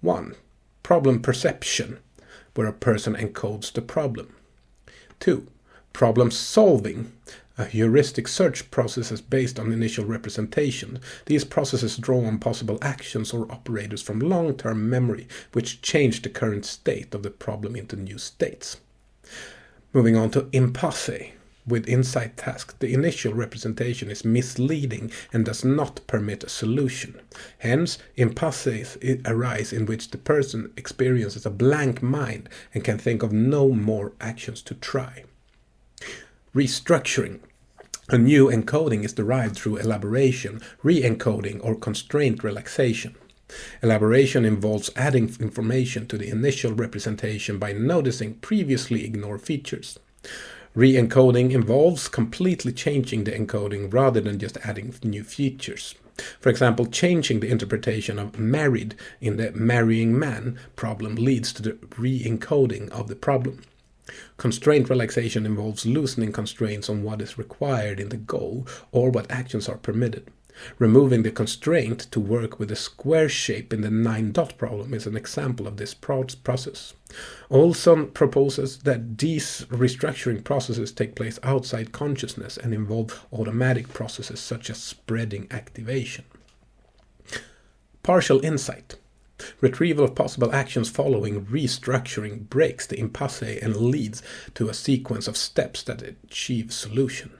1. Problem perception, where a person encodes the problem. 2. Problem solving. A heuristic search process is based on initial representation. These processes draw on possible actions or operators from long-term memory, which change the current state of the problem into new states. Moving on to impasse. With insight task, the initial representation is misleading and does not permit a solution. Hence, impasses arise in which the person experiences a blank mind and can think of no more actions to try. Restructuring. A new encoding is derived through elaboration, re-encoding, or constraint relaxation. Elaboration involves adding information to the initial representation by noticing previously ignored features. Re-encoding involves completely changing the encoding rather than just adding new features. For example, changing the interpretation of married in the marrying man problem leads to the re-encoding of the problem. Constraint relaxation involves loosening constraints on what is required in the goal or what actions are permitted. Removing the constraint to work with the square shape in the 9-dot problem is an example of this process. Olson proposes that these restructuring processes take place outside consciousness and involve automatic processes such as spreading activation. Partial insight. Retrieval of possible actions following restructuring breaks the impasse and leads to a sequence of steps that achieve solution.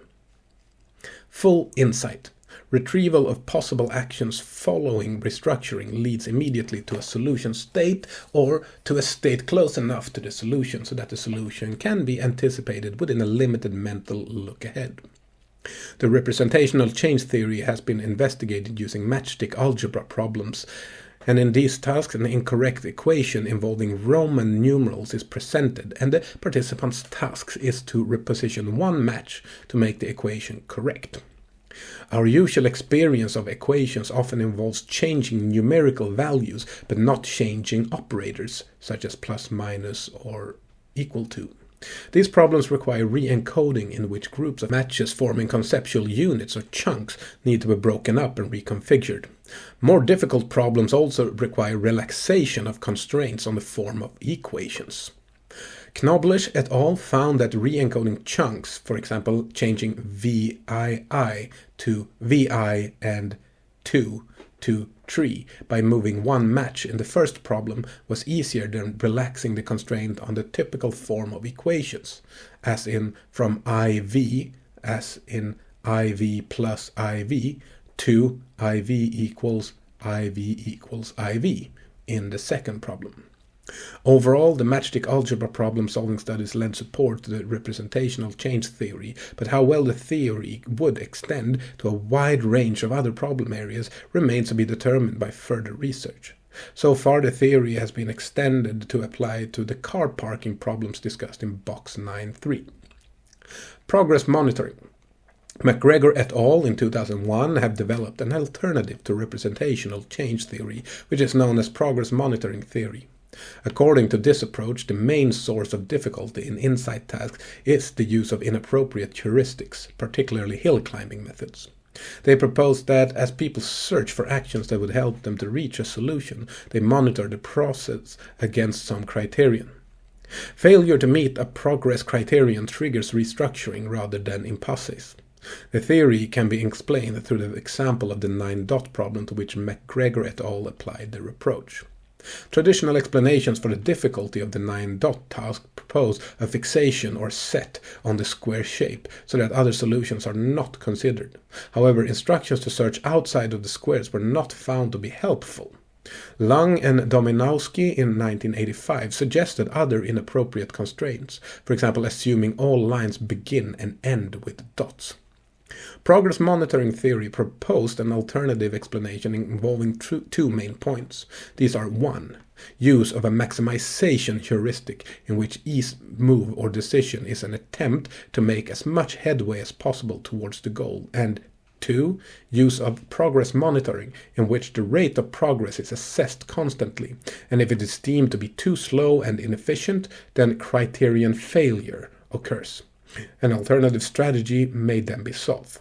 Full insight. Retrieval of possible actions following restructuring leads immediately to a solution state or to a state close enough to the solution so that the solution can be anticipated within a limited mental look ahead. The representational change theory has been investigated using matchstick algebra problems, and in these tasks an incorrect equation involving Roman numerals is presented, and the participant's task is to reposition one match to make the equation correct. Our usual experience of equations often involves changing numerical values but not changing operators, such as plus, minus, or equal to. These problems require re-encoding, in which groups of matches forming conceptual units or chunks need to be broken up and reconfigured. More difficult problems also require relaxation of constraints on the form of equations. Knoblish et al. Found that re-encoding chunks, for example changing VII to VI and 2 to 3 by moving one match in the first problem, was easier than relaxing the constraint on the typical form of equations, as in from IV, as in IV plus IV, to IV equals IV in the second problem. Overall, the matchstick algebra problem-solving studies lend support to the representational change theory, but how well the theory would extend to a wide range of other problem areas remains to be determined by further research. So far, the theory has been extended to apply to the car parking problems discussed in box 9.3. Progress monitoring. McGregor et al. In 2001 have developed an alternative to representational change theory, which is known as progress monitoring theory. According to this approach, the main source of difficulty in insight tasks is the use of inappropriate heuristics, particularly hill climbing methods. They propose that as people search for actions that would help them to reach a solution, they monitor the process against some criterion. Failure to meet a progress criterion triggers restructuring rather than impasses. The theory can be explained through the example of the 9-dot problem to which McGregor et al. Applied their approach. Traditional explanations for the difficulty of the 9-dot task propose a fixation or set on the square shape so that other solutions are not considered. However, instructions to search outside of the squares were not found to be helpful. Lang and Dominowski in 1985 suggested other inappropriate constraints, for example assuming all lines begin and end with dots. Progress monitoring theory proposed an alternative explanation involving two main points. These are 1. Use of a maximization heuristic in which each move or decision is an attempt to make as much headway as possible towards the goal, and 2. Use of progress monitoring in which the rate of progress is assessed constantly, and if it is deemed to be too slow and inefficient, then criterion failure occurs. An alternative strategy may then be solved.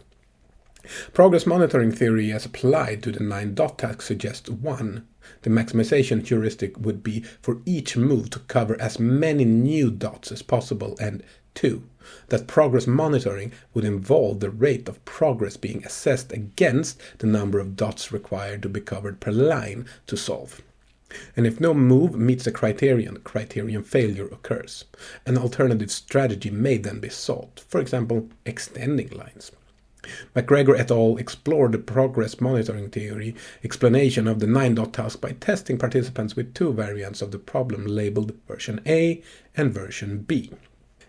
Progress monitoring theory as applied to the 9-dot task suggests 1. The maximization heuristic would be for each move to cover as many new dots as possible, and 2. That progress monitoring would involve the rate of progress being assessed against the number of dots required to be covered per line to solve. And if no move meets the criterion failure occurs. An alternative strategy may then be sought, for example, extending lines. McGregor et al. Explored the progress monitoring theory explanation of the 9-dot task by testing participants with 2 variants of the problem labeled version A and version B.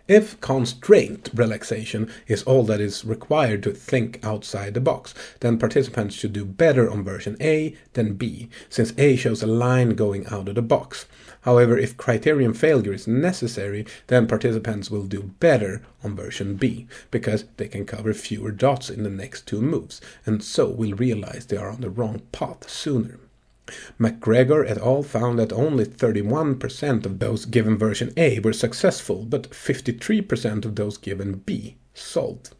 If constraint relaxation is all that is required to think outside the box, then participants should do better on version A than B, since A shows a line going out of the box. However, if criterion failure is necessary, then participants will do better on version B, because they can cover fewer dots in the next 2 moves, and so will realize they are on the wrong path sooner. McGregor et al. Found that only 31% of those given version A were successful, but 53% of those given B solved.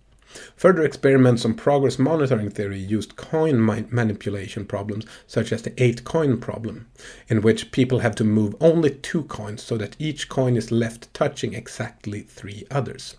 Further experiments on progress monitoring theory used coin manipulation problems, such as the 8-coin problem, in which people have to move only 2 coins so that each coin is left touching exactly 3 others.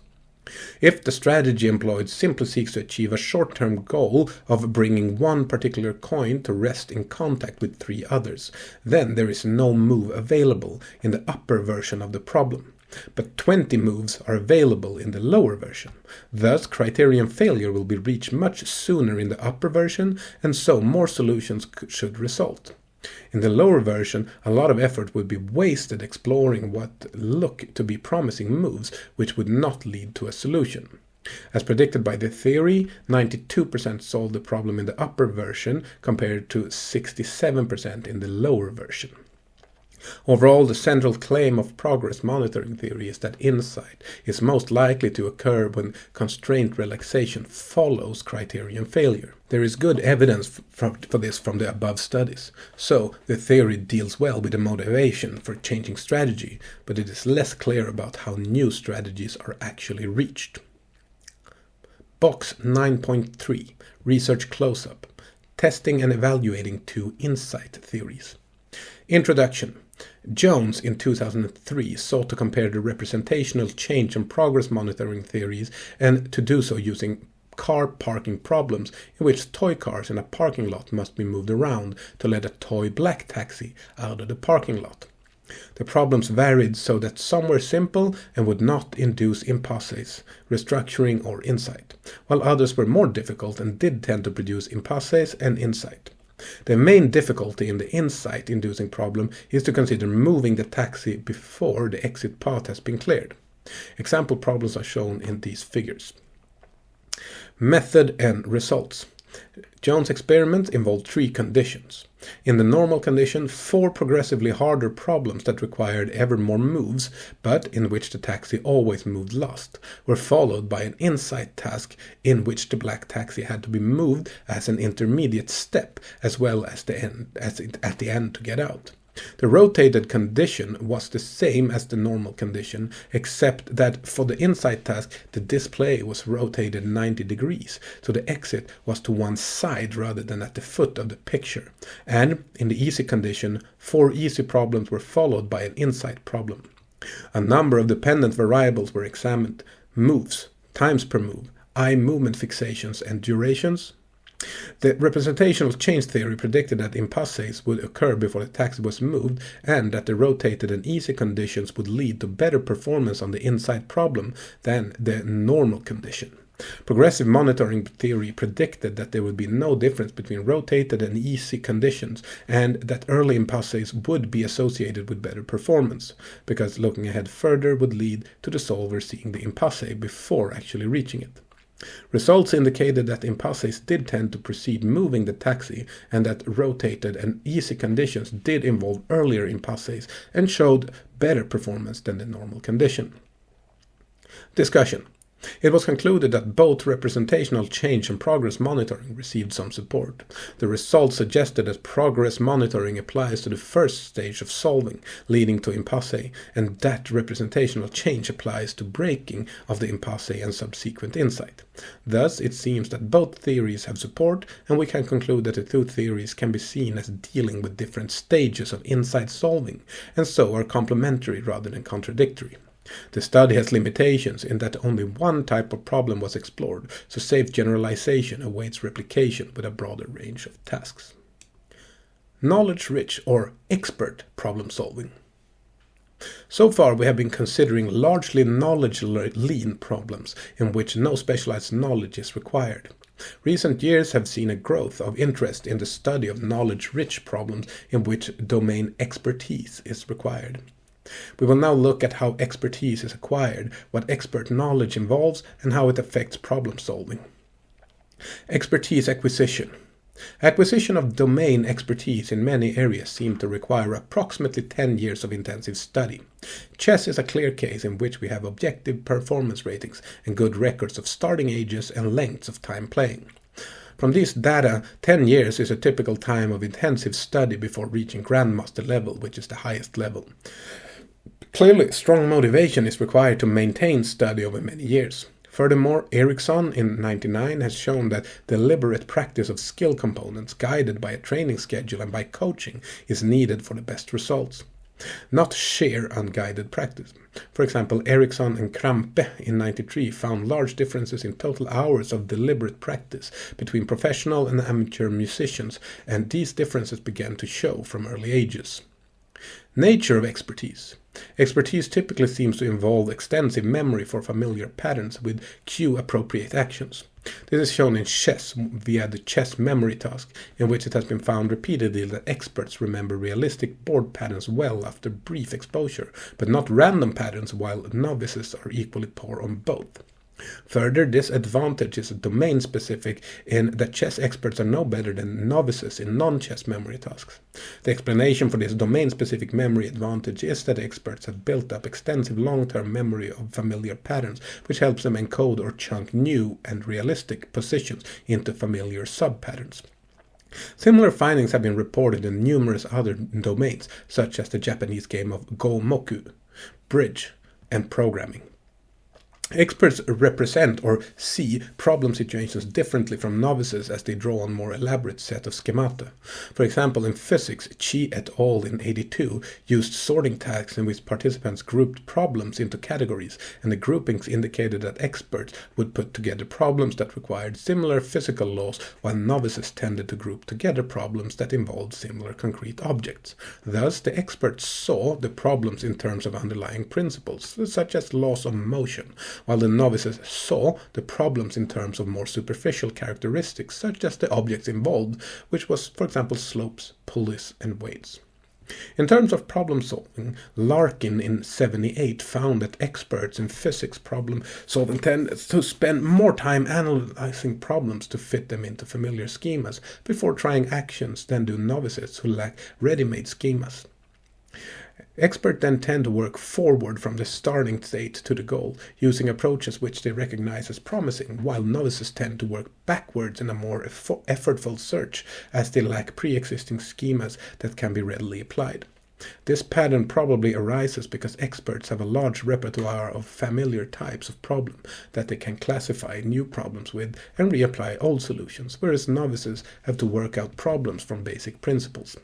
If the strategy employed simply seeks to achieve a short-term goal of bringing one particular coin to rest in contact with 3 others, then there is no move available in the upper version of the problem. But 20 moves are available in the lower version. Thus, criterion failure will be reached much sooner in the upper version, and so more solutions should result. In the lower version, a lot of effort would be wasted exploring what look to be promising moves, which would not lead to a solution. As predicted by the theory, 92% solved the problem in the upper version compared to 67% in the lower version. Overall, the central claim of progress monitoring theory is that insight is most likely to occur when constraint relaxation follows criterion failure. There is good evidence for this from the above studies, so the theory deals well with the motivation for changing strategy, but it is less clear about how new strategies are actually reached. Box 9.3 Research Close-Up Testing and Evaluating 2 Insight Theories. Introduction. Jones in 2003 sought to compare the representational change and progress monitoring theories, and to do so using car parking problems in which toy cars in a parking lot must be moved around to let a toy black taxi out of the parking lot. The problems varied so that some were simple and would not induce impasses, restructuring or insight, while others were more difficult and did tend to produce impasses and insight. The main difficulty in the insight-inducing problem is to consider moving the taxi before the exit path has been cleared. Example problems are shown in these figures. Method and results. Jones' experiment involved 3 conditions. In the normal condition, 4 progressively harder problems that required ever more moves, but in which the taxi always moved last, were followed by an insight task in which the black taxi had to be moved as an intermediate step, as well as at the end to get out. The rotated condition was the same as the normal condition, except that for the insight task the display was rotated 90 degrees, so the exit was to one side rather than at the foot of the picture. And in the easy condition, 4 easy problems were followed by an insight problem. A number of dependent variables were examined: moves, times per move, eye movement fixations, and durations. The representational change theory predicted that impasses would occur before the taxi was moved, and that the rotated and easy conditions would lead to better performance on the insight problem than the normal condition. Progressive monitoring theory predicted that there would be no difference between rotated and easy conditions, and that early impasses would be associated with better performance, because looking ahead further would lead to the solver seeing the impasse before actually reaching it. Results indicated that impasses did tend to precede moving the taxi, and that rotated and easy conditions did involve earlier impasses and showed better performance than the normal condition. Discussion. It was concluded that both representational change and progress monitoring received some support. The results suggested that progress monitoring applies to the first stage of solving, leading to impasse, and that representational change applies to breaking of the impasse and subsequent insight. Thus, it seems that both theories have support, and we can conclude that the 2 theories can be seen as dealing with different stages of insight solving, and so are complementary rather than contradictory. The study has limitations in that only one type of problem was explored, so safe generalization awaits replication with a broader range of tasks. Knowledge-rich or expert problem solving. So far we have been considering largely knowledge-lean problems in which no specialized knowledge is required. Recent years have seen a growth of interest in the study of knowledge-rich problems in which domain expertise is required. We will now look at how expertise is acquired, what expert knowledge involves, and how it affects problem solving. Expertise acquisition. Acquisition of domain expertise in many areas seem to require approximately 10 years of intensive study. Chess is a clear case in which we have objective performance ratings and good records of starting ages and lengths of time playing. From these data, 10 years is a typical time of intensive study before reaching grandmaster level, which is the highest level. Clearly, strong motivation is required to maintain study over many years. Furthermore, Ericsson in 1999 has shown that deliberate practice of skill components guided by a training schedule and by coaching is needed for the best results. not sheer unguided practice. For example, Eriksson and Krampe in '93 found large differences in total hours of deliberate practice between professional and amateur musicians, and these differences began to show from early ages. Nature of expertise. Expertise typically seems to involve extensive memory for familiar patterns with cue-appropriate actions. This is shown in chess via the chess memory task, in which it has been found repeatedly that experts remember realistic board patterns well after brief exposure, but not random patterns, while novices are equally poor on both. Further, this advantage is domain-specific in that chess experts are no better than novices in non-chess memory tasks. The explanation for this domain-specific memory advantage is that experts have built up extensive long-term memory of familiar patterns, which helps them encode or chunk new and realistic positions into familiar sub-patterns. Similar findings have been reported in numerous other domains, such as the Japanese game of Go-Moku, bridge, and programming. Experts represent or see problem situations differently from novices as they draw on more elaborate set of schemata. For example, in physics, Chi et al. In '82 used sorting tags in which participants grouped problems into categories, and the groupings indicated that experts would put together problems that required similar physical laws, while novices tended to group together problems that involved similar concrete objects. Thus, the experts saw the problems in terms of underlying principles, such as laws of motion, while the novices saw the problems in terms of more superficial characteristics, such as the objects involved, which was, for example, slopes, pulleys, and weights. In terms of problem solving, Larkin in '78 found that experts in physics problem solving tended to spend more time analyzing problems to fit them into familiar schemas before trying actions than do novices who lack ready-made schemas. Experts then tend to work forward from the starting state to the goal, using approaches which they recognize as promising, while novices tend to work backwards in a more effortful search, as they lack pre-existing schemas that can be readily applied. This pattern probably arises because experts have a large repertoire of familiar types of problem that they can classify new problems with and reapply old solutions, whereas novices have to work out problems from basic principles.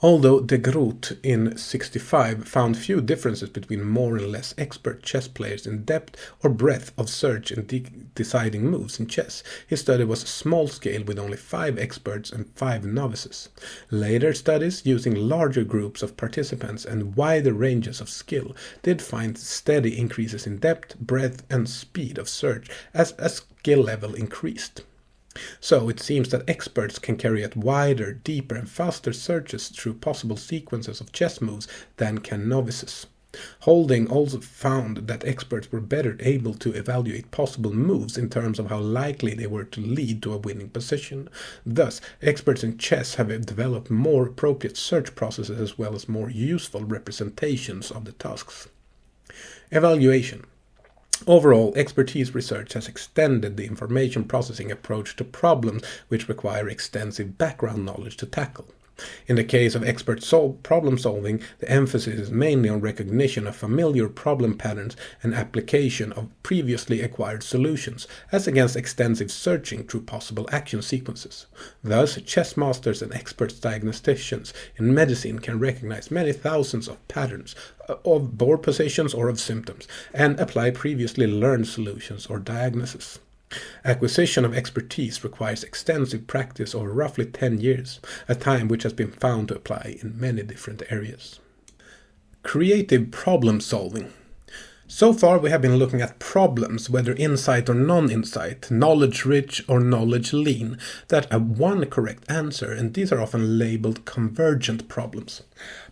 Although de Groot in '65 found few differences between more and less expert chess players in depth or breadth of search in deciding moves in chess, his study was small scale with only 5 experts and 5 novices. Later studies using larger groups of participants and wider ranges of skill did find steady increases in depth, breadth, and speed of search as a skill level increased. So it seems that experts can carry out wider, deeper, and faster searches through possible sequences of chess moves than can novices. Holding also found that experts were better able to evaluate possible moves in terms of how likely they were to lead to a winning position. Thus, experts in chess have developed more appropriate search processes as well as more useful representations of the tasks. Evaluation. Overall, expertise research has extended the information processing approach to problems which require extensive background knowledge to tackle. In the case of expert problem solving, the emphasis is mainly on recognition of familiar problem patterns and application of previously acquired solutions, as against extensive searching through possible action sequences. Thus, chess masters and expert diagnosticians in medicine can recognize many thousands of patterns of board positions or of symptoms, and apply previously learned solutions or diagnoses. Acquisition of expertise requires extensive practice over roughly 10 years, a time which has been found to apply in many different areas. Creative problem solving. So far we have been looking at problems, whether insight or non-insight, knowledge-rich or knowledge-lean, that have one correct answer, and these are often labeled convergent problems.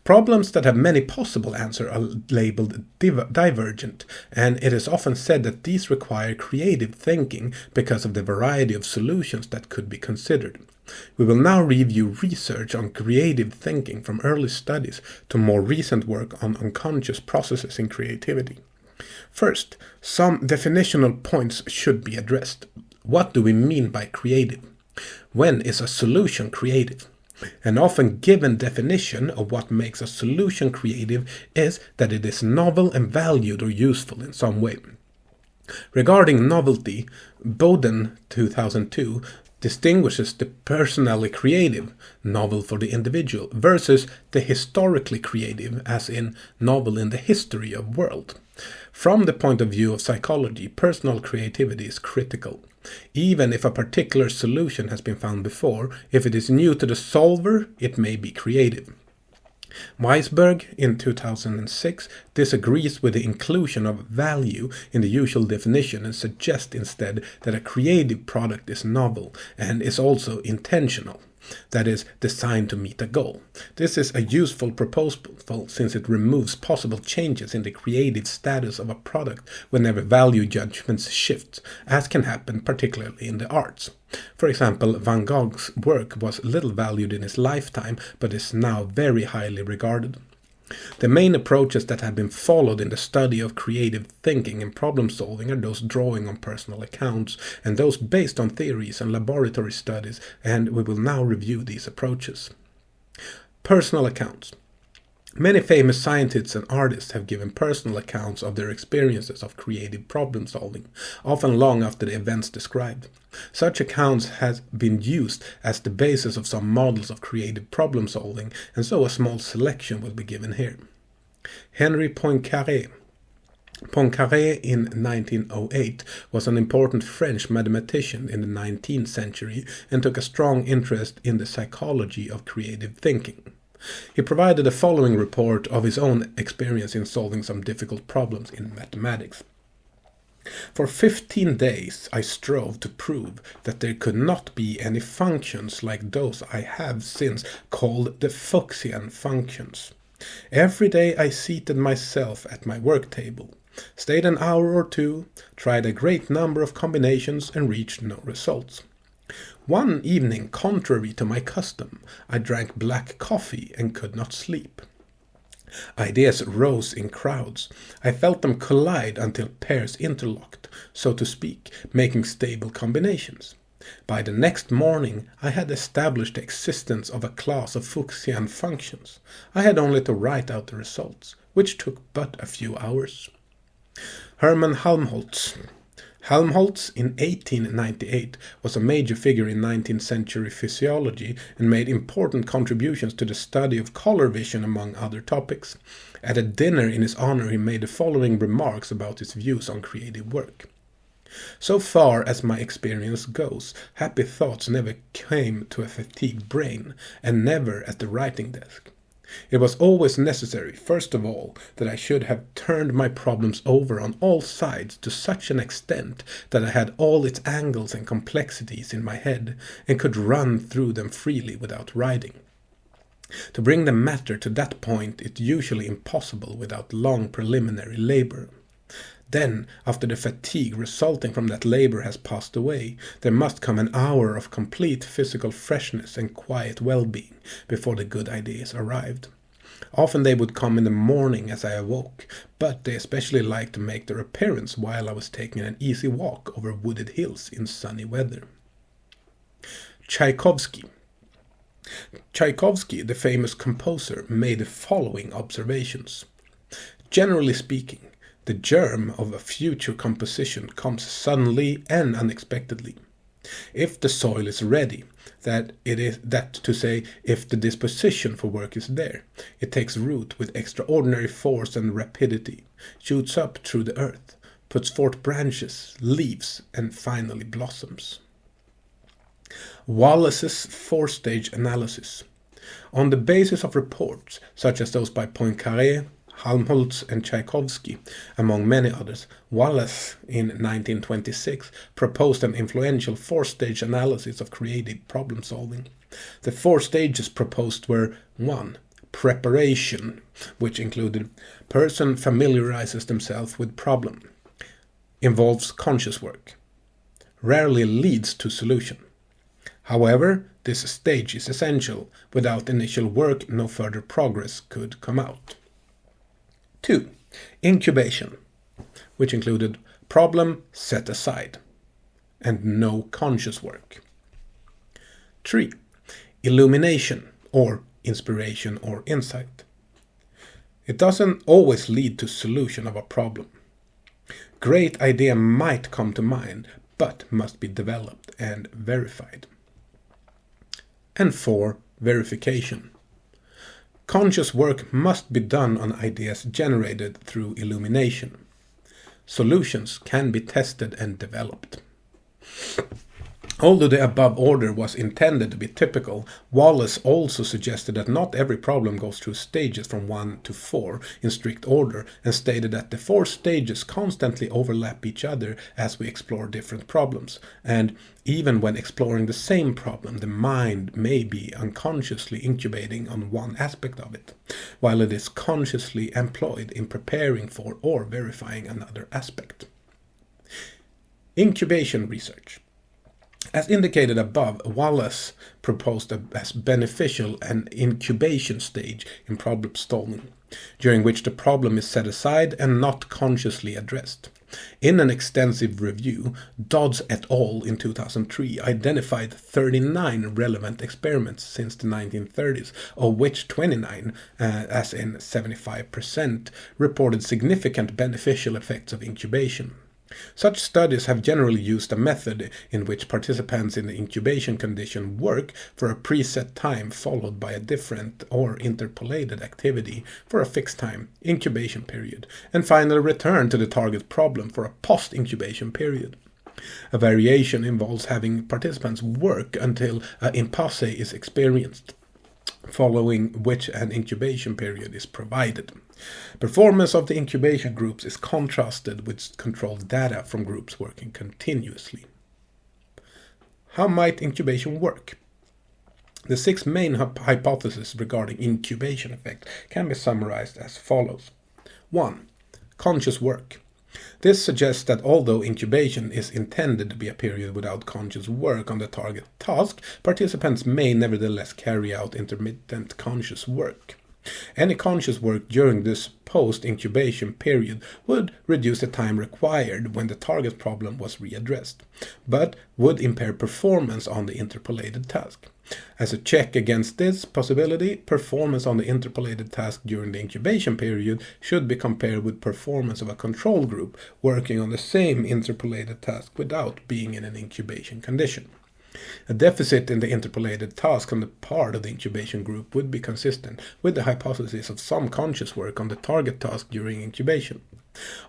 Problems that have many possible answers are labeled divergent, and it is often said that these require creative thinking because of the variety of solutions that could be considered. We will now review research on creative thinking from early studies to more recent work on unconscious processes in creativity. First, some definitional points should be addressed. What do we mean by creative? When is a solution creative? An often given definition of what makes a solution creative is that it is novel and valued or useful in some way. Regarding novelty, Bowden 2002 distinguishes the personally creative, novel for the individual, versus the historically creative, as in novel in the history of world. From the point of view of psychology, personal creativity is critical. Even if a particular solution has been found before, if it is new to the solver, it may be creative. Weisberg, in 2006, disagrees with the inclusion of value in the usual definition and suggests instead that a creative product is novel and is also intentional, that is, designed to meet a goal. This is a useful proposal since it removes possible changes in the creative status of a product whenever value judgments shift, as can happen particularly in the arts. For example, Van Gogh's work was little valued in his lifetime, but is now very highly regarded. The main approaches that have been followed in the study of creative thinking and problem solving are those drawing on personal accounts and those based on theories and laboratory studies, and we will now review these approaches. Personal accounts. Many famous scientists and artists have given personal accounts of their experiences of creative problem solving, often long after the events described. Such accounts have been used as the basis of some models of creative problem solving, and so a small selection will be given here. Henri Poincaré. Poincaré in 1908 was an important French mathematician in the 19th century and took a strong interest in the psychology of creative thinking. He provided the following report of his own experience in solving some difficult problems in mathematics. For 15 days I strove to prove that there could not be any functions like those I have since called the Fuchsian functions. Every day I seated myself at my work table, stayed an hour or two, tried a great number of combinations and reached no results. One evening, contrary to my custom, I drank black coffee and could not sleep. Ideas rose in crowds. I felt them collide until pairs interlocked, so to speak, making stable combinations. By the next morning, I had established the existence of a class of Fuchsian functions. I had only to write out the results, which took but a few hours. Hermann Helmholtz. Helmholtz in 1898 was a major figure in 19th century physiology and made important contributions to the study of color vision among other topics. At a dinner in his honor he made the following remarks about his views on creative work. So far as my experience goes, happy thoughts never came to a fatigued brain, and never at the writing desk. It was always necessary, first of all, that I should have turned my problems over on all sides to such an extent that I had all its angles and complexities in my head, and could run through them freely without writing. To bring the matter to that point is usually impossible without long preliminary labor. Then, after the fatigue resulting from that labor has passed away, there must come an hour of complete physical freshness and quiet well-being before the good ideas arrived. Often they would come in the morning as I awoke, but they especially liked to make their appearance while I was taking an easy walk over wooded hills in sunny weather. Tchaikovsky. Tchaikovsky, the famous composer, made the following observations. Generally speaking, the germ of a future composition comes suddenly and unexpectedly. If the soil is ready, that to say, if the disposition for work is there, it takes root with extraordinary force and rapidity, shoots up through the earth, puts forth branches, leaves, and finally blossoms. Wallace's four-stage analysis. On the basis of reports, such as those by Poincaré, Helmholtz and Tchaikovsky, among many others, Wallace in 1926 proposed an influential four-stage analysis of creative problem solving. The four stages proposed were 1. Preparation, which included person familiarizes themselves with problem, involves conscious work, rarely leads to solution. However, this stage is essential. Without initial work, no further progress could come out. 2. Incubation, which included problem set aside and no conscious work. 3. Illumination, or inspiration or insight. It doesn't always lead to solution of a problem. Great idea might come to mind, but must be developed and verified. And 4. Verification. Conscious work must be done on ideas generated through illumination. Solutions can be tested and developed. Although the above order was intended to be typical, Wallace also suggested that not every problem goes through stages from 1 to 4 in strict order, and stated that the 4 stages constantly overlap each other as we explore different problems, and even when exploring the same problem, the mind may be unconsciously incubating on one aspect of it, while it is consciously employed in preparing for or verifying another aspect. Incubation research. As indicated above, Wallace proposed as beneficial an incubation stage in problem solving, during which the problem is set aside and not consciously addressed. In an extensive review, Dodds et al. In 2003 identified 39 relevant experiments since the 1930s, of which 29, as in 75%, reported significant beneficial effects of incubation. Such studies have generally used a method in which participants in the incubation condition work for a preset time followed by a different or interpolated activity for a fixed time, incubation period, and finally return to the target problem for a post-incubation period. A variation involves having participants work until an impasse is experienced, following which an incubation period is provided. Performance of the incubation groups is contrasted with controlled data from groups working continuously. How might incubation work? The 6 main hypotheses regarding incubation effect can be summarized as follows. 1. Conscious work. This suggests that although incubation is intended to be a period without conscious work on the target task, participants may nevertheless carry out intermittent conscious work. Any conscious work during this post-incubation period would reduce the time required when the target problem was readdressed, but would impair performance on the interpolated task. As a check against this possibility, performance on the interpolated task during the incubation period should be compared with performance of a control group working on the same interpolated task without being in an incubation condition. A deficit in the interpolated task on the part of the incubation group would be consistent with the hypothesis of some conscious work on the target task during incubation.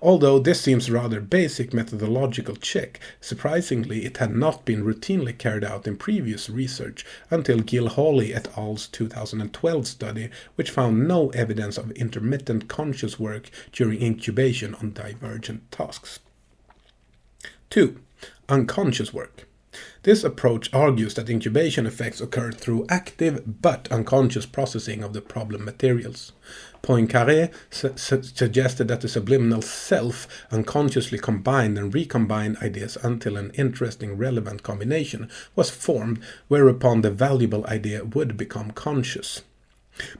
Although this seems rather basic methodological check, surprisingly it had not been routinely carried out in previous research until Gilhooly et al.'s 2012 study, which found no evidence of intermittent conscious work during incubation on divergent tasks. 2. Unconscious work. This approach argues that incubation effects occur through active but unconscious processing of the problem materials. Poincaré suggested that the subliminal self unconsciously combined and recombined ideas until an interesting relevant combination was formed, whereupon the valuable idea would become conscious.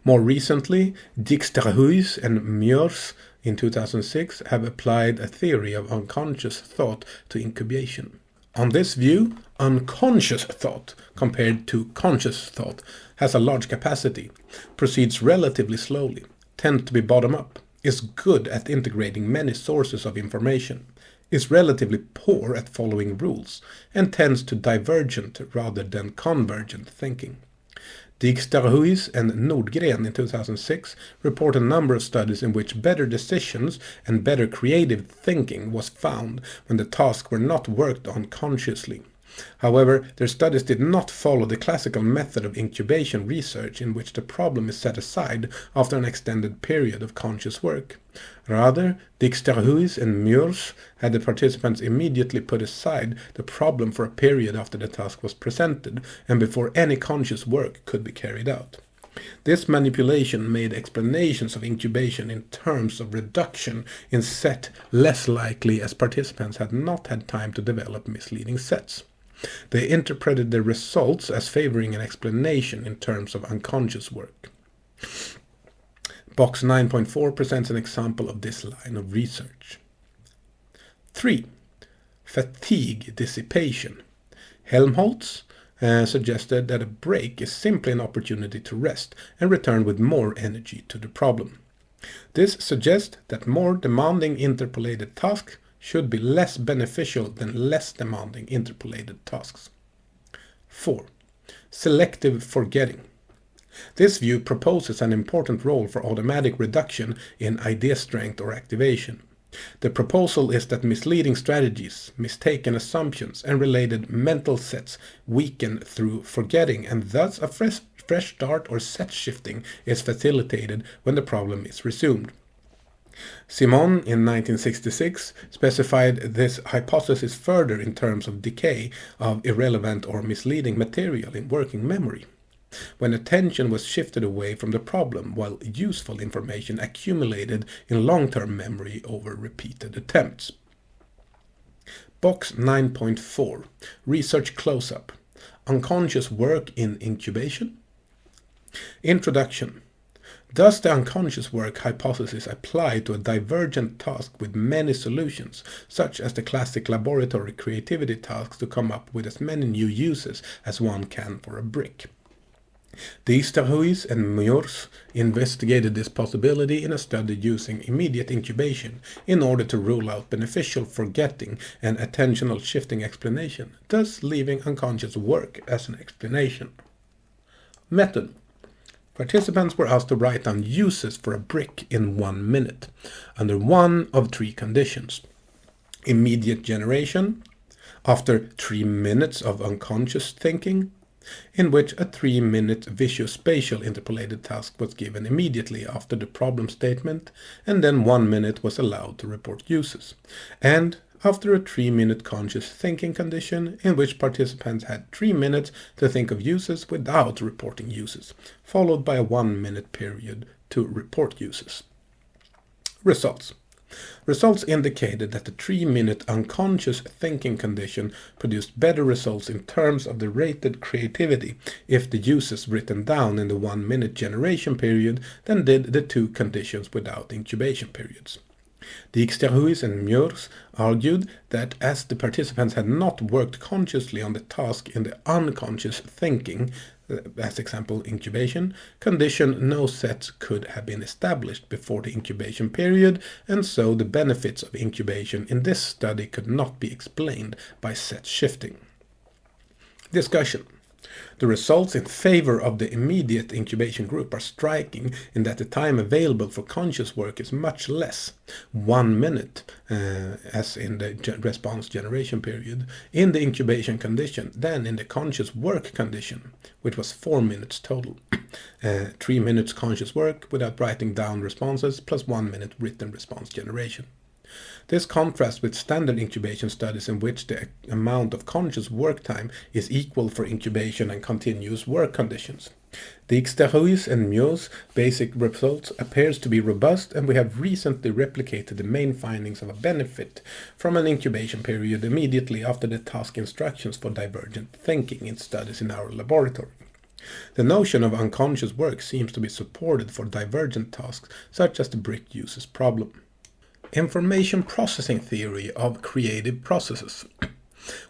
More recently, Gilhooly and Meurs in 2006 have applied a theory of unconscious thought to incubation. On this view, unconscious thought, compared to conscious thought, has a large capacity, proceeds relatively slowly, tends to be bottom-up, is good at integrating many sources of information, is relatively poor at following rules, and tends to divergent rather than convergent thinking. Gilhooly and Nordgren in 2006 report a number of studies in which better decisions and better creative thinking was found when the tasks were not worked on consciously. However, their studies did not follow the classical method of incubation research in which the problem is set aside after an extended period of conscious work. Rather, Gilhooly and Meurs had the participants immediately put aside the problem for a period after the task was presented and before any conscious work could be carried out. This manipulation made explanations of incubation in terms of reduction in set less likely, as participants had not had time to develop misleading sets. They interpreted the results as favoring an explanation in terms of unconscious work. Box 9.4 presents an example of this line of research. 3. Fatigue dissipation. Helmholtz suggested that a break is simply an opportunity to rest and return with more energy to the problem. This suggests that more demanding interpolated tasks should be less beneficial than less demanding interpolated tasks. 4. Selective forgetting. This view proposes an important role for automatic reduction in idea strength or activation. The proposal is that misleading strategies, mistaken assumptions, and related mental sets weaken through forgetting, and thus a fresh start or set shifting is facilitated when the problem is resumed. Simon in 1966 specified this hypothesis further in terms of decay of irrelevant or misleading material in working memory, when attention was shifted away from the problem while useful information accumulated in long-term memory over repeated attempts. Box 9.4 Research Close-Up Unconscious Work in Incubation. Introduction. Does the unconscious work hypothesis apply to a divergent task with many solutions, such as the classic laboratory creativity task to come up with as many new uses as one can for a brick? Gilhooly and Meurs investigated this possibility in a study using immediate incubation in order to rule out beneficial forgetting and attentional shifting explanation, thus leaving unconscious work as an explanation. Method. Participants were asked to write down uses for a brick in 1 minute, under one of 3 conditions. Immediate generation, after 3 minutes of unconscious thinking, in which a 3-minute visuospatial interpolated task was given immediately after the problem statement, and then 1 minute was allowed to report uses, and after a 3-minute conscious thinking condition in which participants had 3 minutes to think of uses without reporting uses, followed by a 1-minute period to report uses. Results. Results indicated that the 3-minute unconscious thinking condition produced better results in terms of the rated creativity if the uses written down in the 1-minute generation period than did the 2 conditions without incubation periods. Gilhooly and Meurs argued that as the participants had not worked consciously on the task in the unconscious thinking, as example incubation, condition no sets could have been established before the incubation period, and so the benefits of incubation in this study could not be explained by set shifting. Discussion. The results in favor of the immediate incubation group are striking in that the time available for conscious work is much less, 1 minute, as in the response generation period, in the incubation condition than in the conscious work condition, which was 4 minutes total. 3 minutes conscious work without writing down responses plus 1 minute written response generation. This contrasts with standard incubation studies in which the amount of conscious work time is equal for incubation and continuous work conditions. The Gilhooly and Meurs basic results appears to be robust, and we have recently replicated the main findings of a benefit from an incubation period immediately after the task instructions for divergent thinking in studies in our laboratory. The notion of unconscious work seems to be supported for divergent tasks such as the brick uses problem. Information processing theory of creative processes.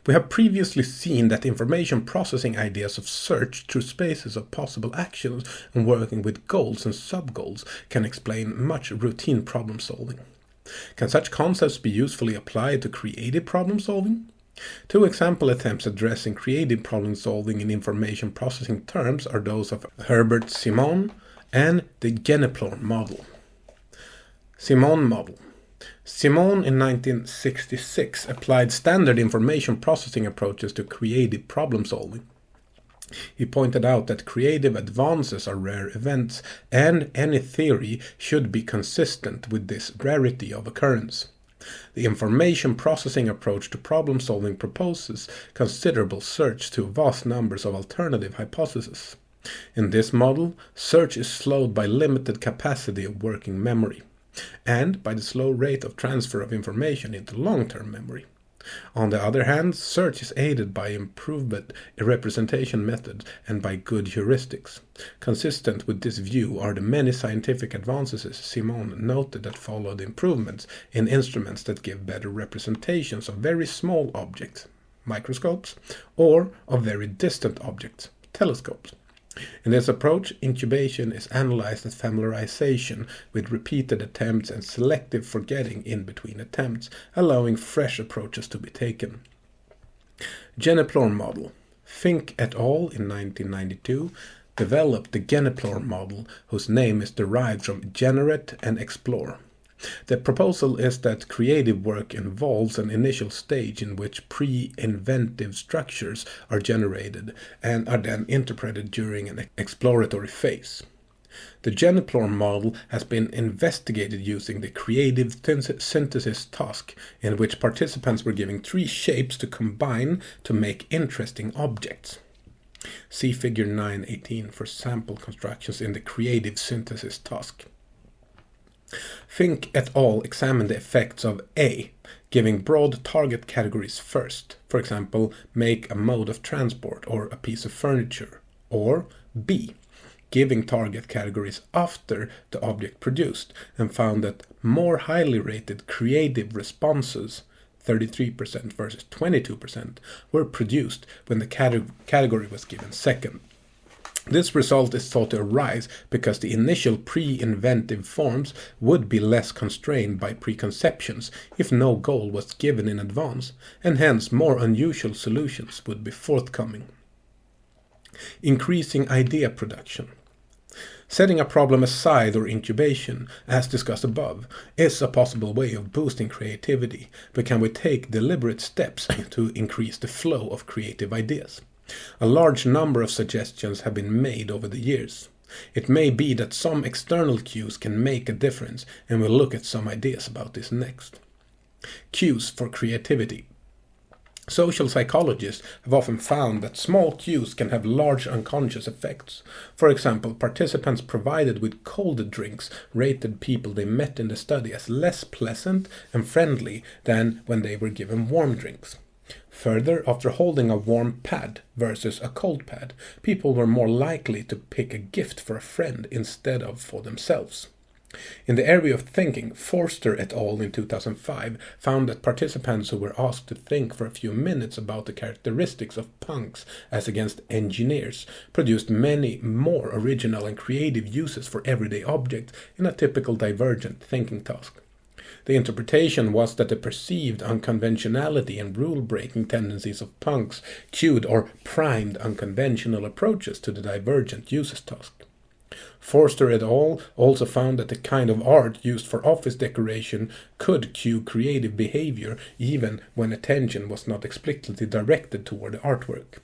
We have previously seen that information processing ideas of search through spaces of possible actions and working with goals and sub-goals can explain much routine problem solving. Can such concepts be usefully applied to creative problem solving? 2 example attempts addressing creative problem solving in information processing terms are those of Herbert Simon and the Gilhooly model. Simon model. Simon in 1966 applied standard information processing approaches to creative problem solving. He pointed out that creative advances are rare events, and any theory should be consistent with this rarity of occurrence. The information processing approach to problem solving proposes considerable search to vast numbers of alternative hypotheses. In this model, search is slowed by limited capacity of working memory, and by the slow rate of transfer of information into long-term memory. On the other hand, search is aided by improved representation methods and by good heuristics. Consistent with this view are the many scientific advances Simon noted that followed improvements in instruments that give better representations of very small objects, microscopes, or of very distant objects, telescopes. In this approach, incubation is analyzed as familiarization with repeated attempts and selective forgetting in between attempts, allowing fresh approaches to be taken. Geniploor model. Fink et al. In 1992 developed the Geniploor model, whose name is derived from generate and explore. The proposal is that creative work involves an initial stage in which pre-inventive structures are generated and are then interpreted during an exploratory phase. The Geniploor model has been investigated using the creative synthesis task, in which participants were given 3 shapes to combine to make interesting objects. See figure 9.18 for sample constructions in the creative synthesis task. Fink et al. Examined the effects of A, giving broad target categories first, for example, make a mode of transport or a piece of furniture, or B, giving target categories after the object produced, and found that more highly rated creative responses, 33% versus 22%, were produced when the category was given second. This result is thought to arise because the initial pre-inventive forms would be less constrained by preconceptions if no goal was given in advance, and hence more unusual solutions would be forthcoming. Increasing idea production. Setting a problem aside or incubation, as discussed above, is a possible way of boosting creativity, but can we take deliberate steps to increase the flow of creative ideas? A large number of suggestions have been made over the years. It may be that some external cues can make a difference, and we'll look at some ideas about this next. Cues for creativity. Social psychologists have often found that small cues can have large unconscious effects. For example, participants provided with cold drinks rated people they met in the study as less pleasant and friendly than when they were given warm drinks. Further, after holding a warm pad versus a cold pad, people were more likely to pick a gift for a friend instead of for themselves. In the area of thinking, Forster et al. In 2005 found that participants who were asked to think for a few minutes about the characteristics of punks as against engineers produced many more original and creative uses for everyday objects in a typical divergent thinking task. The interpretation was that the perceived unconventionality and rule-breaking tendencies of punks cued or primed unconventional approaches to the divergent uses task. Forster et al. Also found that the kind of art used for office decoration could cue creative behavior even when attention was not explicitly directed toward the artwork.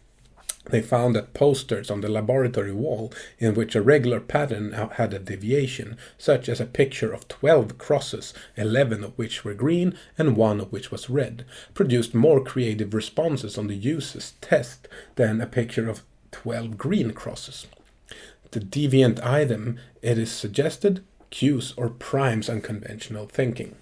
They found that posters on the laboratory wall in which a regular pattern had a deviation, such as a picture of 12 crosses, 11 of which were green and 1 of which was red, produced more creative responses on the uses test than a picture of 12 green crosses. The deviant item, it is suggested, cues or primes unconventional thinking.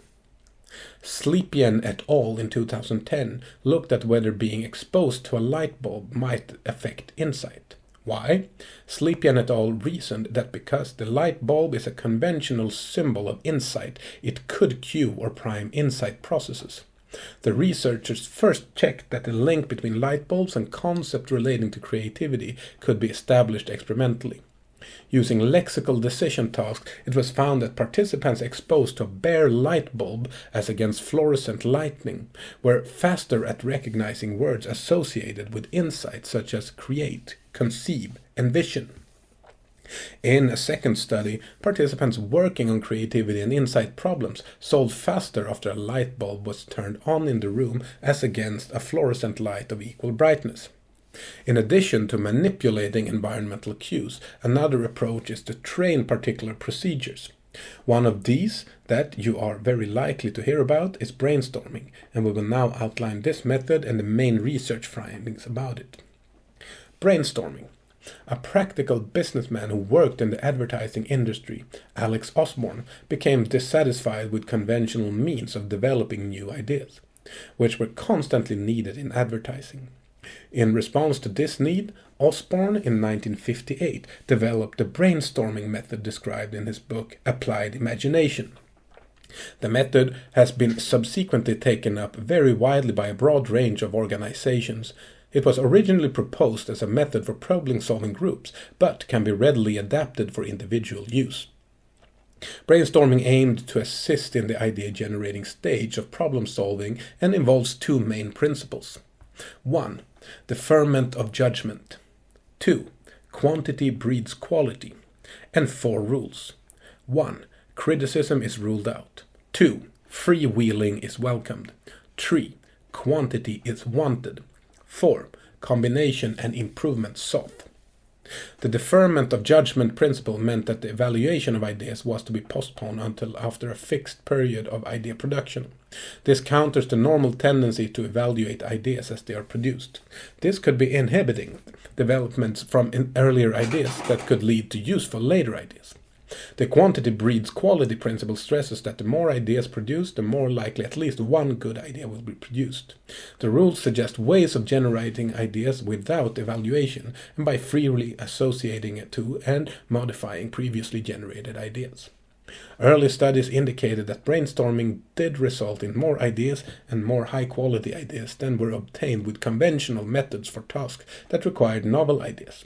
Slepian et al. In 2010 looked at whether being exposed to a light bulb might affect insight. Why? Slepian et al. Reasoned that because the light bulb is a conventional symbol of insight, it could cue or prime insight processes. The researchers first checked that the link between light bulbs and concepts relating to creativity could be established experimentally. Using lexical decision tasks, it was found that participants exposed to a bare light bulb as against fluorescent lightning were faster at recognizing words associated with insight such as create, conceive, envision. In a second study, participants working on creativity and insight problems solved faster after a light bulb was turned on in the room as against a fluorescent light of equal brightness. In addition to manipulating environmental cues, another approach is to train particular procedures. One of these, that you are very likely to hear about, is brainstorming, and we will now outline this method and the main research findings about it. Brainstorming. A practical businessman who worked in the advertising industry, Alex Osborne, became dissatisfied with conventional means of developing new ideas, which were constantly needed in advertising. In response to this need, Osborne in 1958 developed the brainstorming method described in his book Applied Imagination. The method has been subsequently taken up very widely by a broad range of organizations. It was originally proposed as a method for problem-solving groups, but can be readily adapted for individual use. Brainstorming aimed to assist in the idea-generating stage of problem-solving and involves two main principles. 1. Deferment of judgment. 2. Quantity breeds quality. And 4 rules. 1. Criticism is ruled out. 2. Freewheeling is welcomed. 3. Quantity is wanted. 4. Combination and improvement sought. The deferment of judgment principle meant that the evaluation of ideas was to be postponed until after a fixed period of idea production. This counters the normal tendency to evaluate ideas as they are produced. This could be inhibiting developments from earlier ideas that could lead to useful later ideas. The quantity breeds quality principle stresses that the more ideas produced, the more likely at least one good idea will be produced. The rules suggest ways of generating ideas without evaluation and by freely associating it to and modifying previously generated ideas. Early studies indicated that brainstorming did result in more ideas and more high-quality ideas than were obtained with conventional methods for tasks that required novel ideas.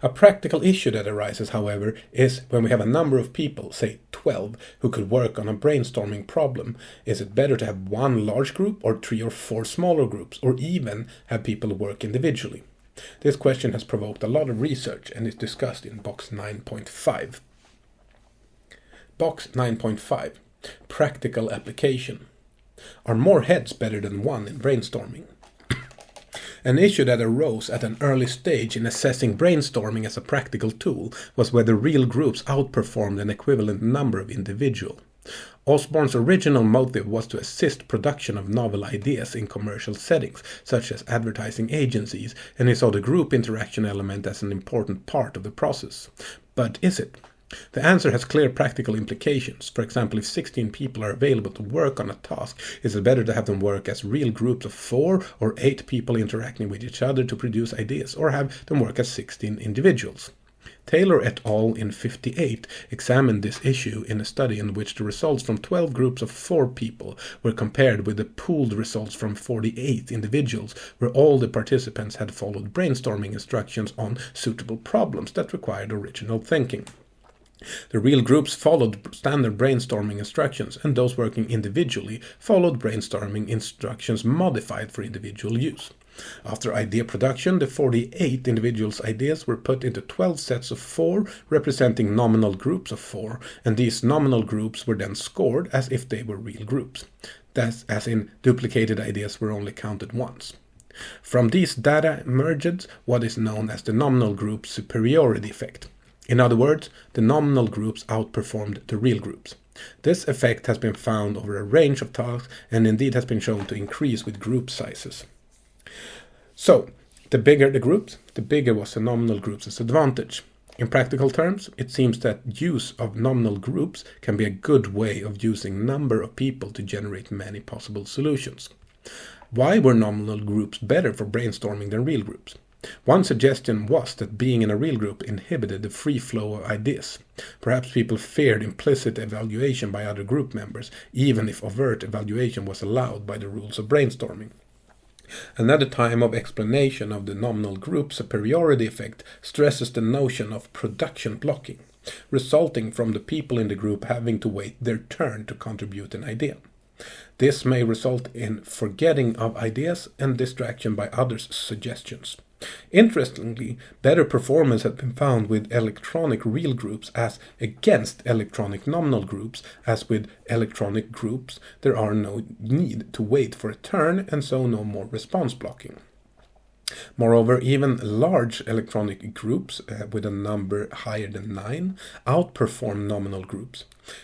A practical issue that arises, however, is when we have a number of people, say 12, who could work on a brainstorming problem. Is it better to have one large group or 3 or 4 smaller groups, or even have people work individually? This question has provoked a lot of research and is discussed in Box 9.5. Box 9.5. Practical application. Are more heads better than one in brainstorming? An issue that arose at an early stage in assessing brainstorming as a practical tool was whether real groups outperformed an equivalent number of individuals. Osborne's original motive was to assist production of novel ideas in commercial settings, such as advertising agencies, and he saw the group interaction element as an important part of the process. But is it? The answer has clear practical implications. For example, if 16 people are available to work on a task, is it better to have them work as real groups of 4 or 8 people interacting with each other to produce ideas, or have them work as 16 individuals? Taylor et al. In 1958 examined this issue in a study in which the results from 12 groups of 4 people were compared with the pooled results from 48 individuals, where all the participants had followed brainstorming instructions on suitable problems that required original thinking. The real groups followed standard brainstorming instructions, and those working individually followed brainstorming instructions modified for individual use. After idea production, the 48 individuals' ideas were put into 12 sets of 4, representing nominal groups of 4, and these nominal groups were then scored as if they were real groups. That's as in duplicated ideas were only counted once. From these data emerged what is known as the nominal group superiority effect. In other words, the nominal groups outperformed the real groups. This effect has been found over a range of tasks and indeed has been shown to increase with group sizes. So, the bigger the groups, the bigger was the nominal group's advantage. In practical terms, it seems that use of nominal groups can be a good way of using number of people to generate many possible solutions. Why were nominal groups better for brainstorming than real groups? One suggestion was that being in a real group inhibited the free flow of ideas. Perhaps people feared implicit evaluation by other group members, even if overt evaluation was allowed by the rules of brainstorming. Another type of explanation of the nominal group superiority effect stresses the notion of production blocking, resulting from the people in the group having to wait their turn to contribute an idea. This may result in forgetting of ideas and distraction by others' suggestions. Interestingly, better performance has been found with electronic real groups as against electronic nominal groups, as with electronic groups there are no need to wait for a turn and so no more response blocking. Moreover, even large electronic groups with a number higher than 9 outperform nominal groups.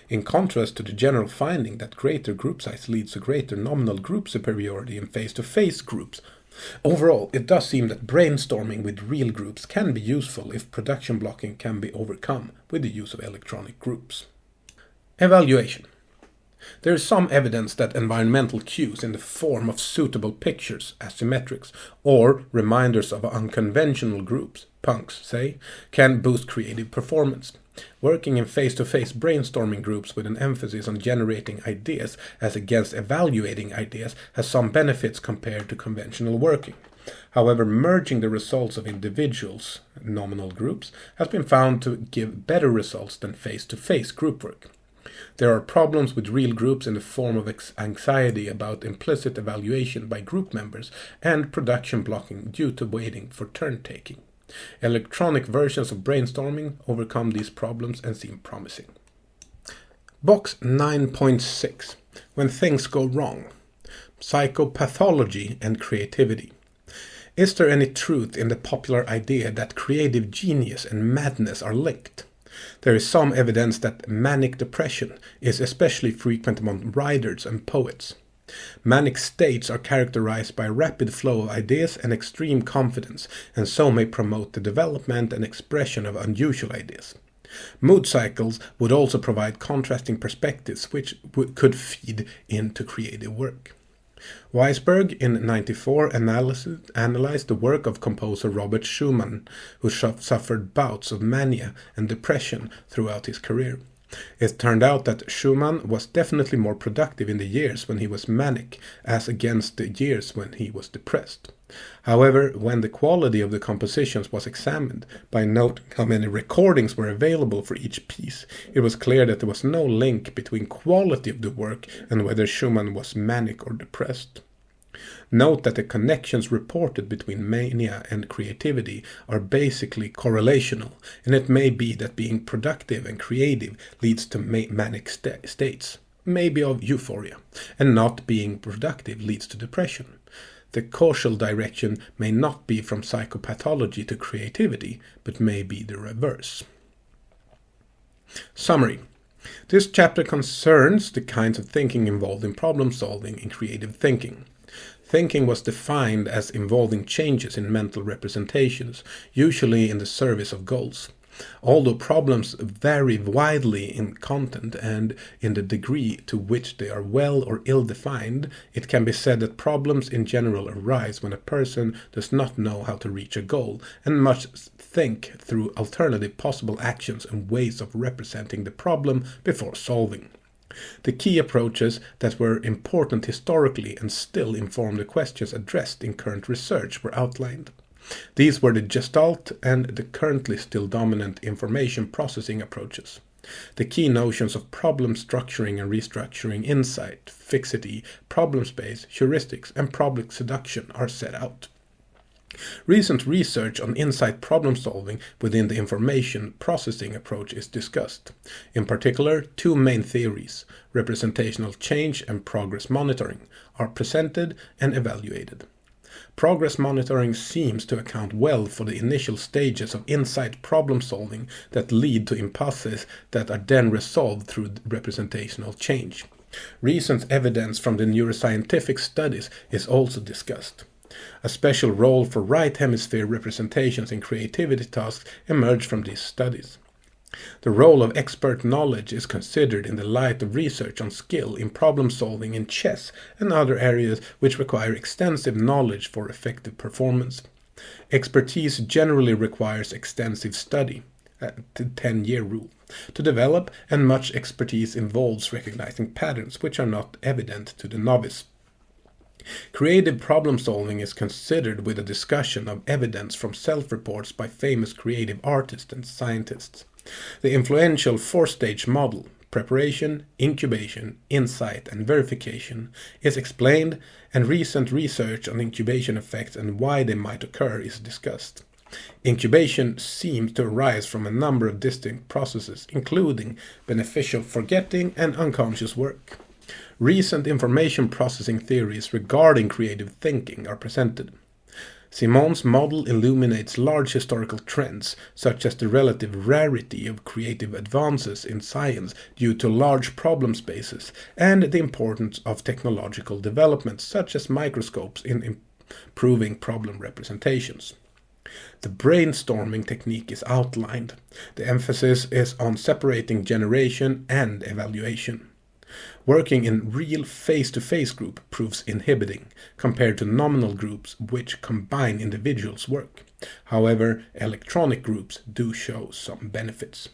In contrast to the general finding that greater group size leads to greater nominal group superiority in face-to-face groups. Overall, it does seem that brainstorming with real groups can be useful if production blocking can be overcome with the use of electronic groups. Evaluation. There is some evidence that environmental cues in the form of suitable pictures, asymmetrics, or reminders of unconventional groups, punks say, can boost creative performance. Working in face-to-face brainstorming groups with an emphasis on generating ideas as against evaluating ideas has some benefits compared to conventional working. However, merging the results of individuals, nominal groups, has been found to give better results than face-to-face group work. There are problems with real groups in the form of anxiety about implicit evaluation by group members and production blocking due to waiting for turn-taking. Electronic versions of brainstorming overcome these problems and seem promising. Box 9.6. When things go wrong. Psychopathology and creativity. Is there any truth in the popular idea that creative genius and madness are linked? There is some evidence that manic depression is especially frequent among writers and poets. Manic states are characterized by a rapid flow of ideas and extreme confidence, and so may promote the development and expression of unusual ideas. Mood cycles would also provide contrasting perspectives which could feed into creative work. Weisberg in 1994 analyzed the work of composer Robert Schumann, who suffered bouts of mania and depression throughout his career. It turned out that Schumann was definitely more productive in the years when he was manic as against the years when he was depressed. However, when the quality of the compositions was examined by noting how many recordings were available for each piece, it was clear that there was no link between quality of the work and whether Schumann was manic or depressed. Note that the connections reported between mania and creativity are basically correlational, and it may be that being productive and creative leads to manic states, maybe of euphoria, and not being productive leads to depression. The causal direction may not be from psychopathology to creativity, but may be the reverse. Summary. This chapter concerns the kinds of thinking involved in problem solving and creative thinking. Thinking was defined as involving changes in mental representations, usually in the service of goals. Although problems vary widely in content and in the degree to which they are well or ill-defined, it can be said that problems in general arise when a person does not know how to reach a goal and must think through alternative possible actions and ways of representing the problem before solving. The key approaches that were important historically and still inform the questions addressed in current research were outlined. These were the Gestalt and the currently still dominant information processing approaches. The key notions of problem structuring and restructuring, insight, fixity, problem space, heuristics, and problem seduction are set out. Recent research on insight problem solving within the information processing approach is discussed. In particular, two main theories, representational change and progress monitoring, are presented and evaluated. Progress monitoring seems to account well for the initial stages of insight problem solving that lead to impasses that are then resolved through representational change. Recent evidence from the neuroscientific studies is also discussed. A special role for right hemisphere representations in creativity tasks emerged from these studies. The role of expert knowledge is considered in the light of research on skill in problem solving in chess and other areas which require extensive knowledge for effective performance. Expertise generally requires extensive study, the 10-year rule, to develop, and much expertise involves recognizing patterns which are not evident to the novice. Creative problem solving is considered with a discussion of evidence from self-reports by famous creative artists and scientists. The influential four-stage model, preparation, incubation, insight, and verification, is explained, and recent research on incubation effects and why they might occur is discussed. Incubation seems to arise from a number of distinct processes, including beneficial forgetting and unconscious work. Recent information processing theories regarding creative thinking are presented. Simon's model illuminates large historical trends, such as the relative rarity of creative advances in science due to large problem spaces, and the importance of technological developments such as microscopes in improving problem representations. The brainstorming technique is outlined. The emphasis is on separating generation and evaluation. Working in real face-to-face group proves inhibiting, compared to nominal groups which combine individuals' work. However, electronic groups do show some benefits.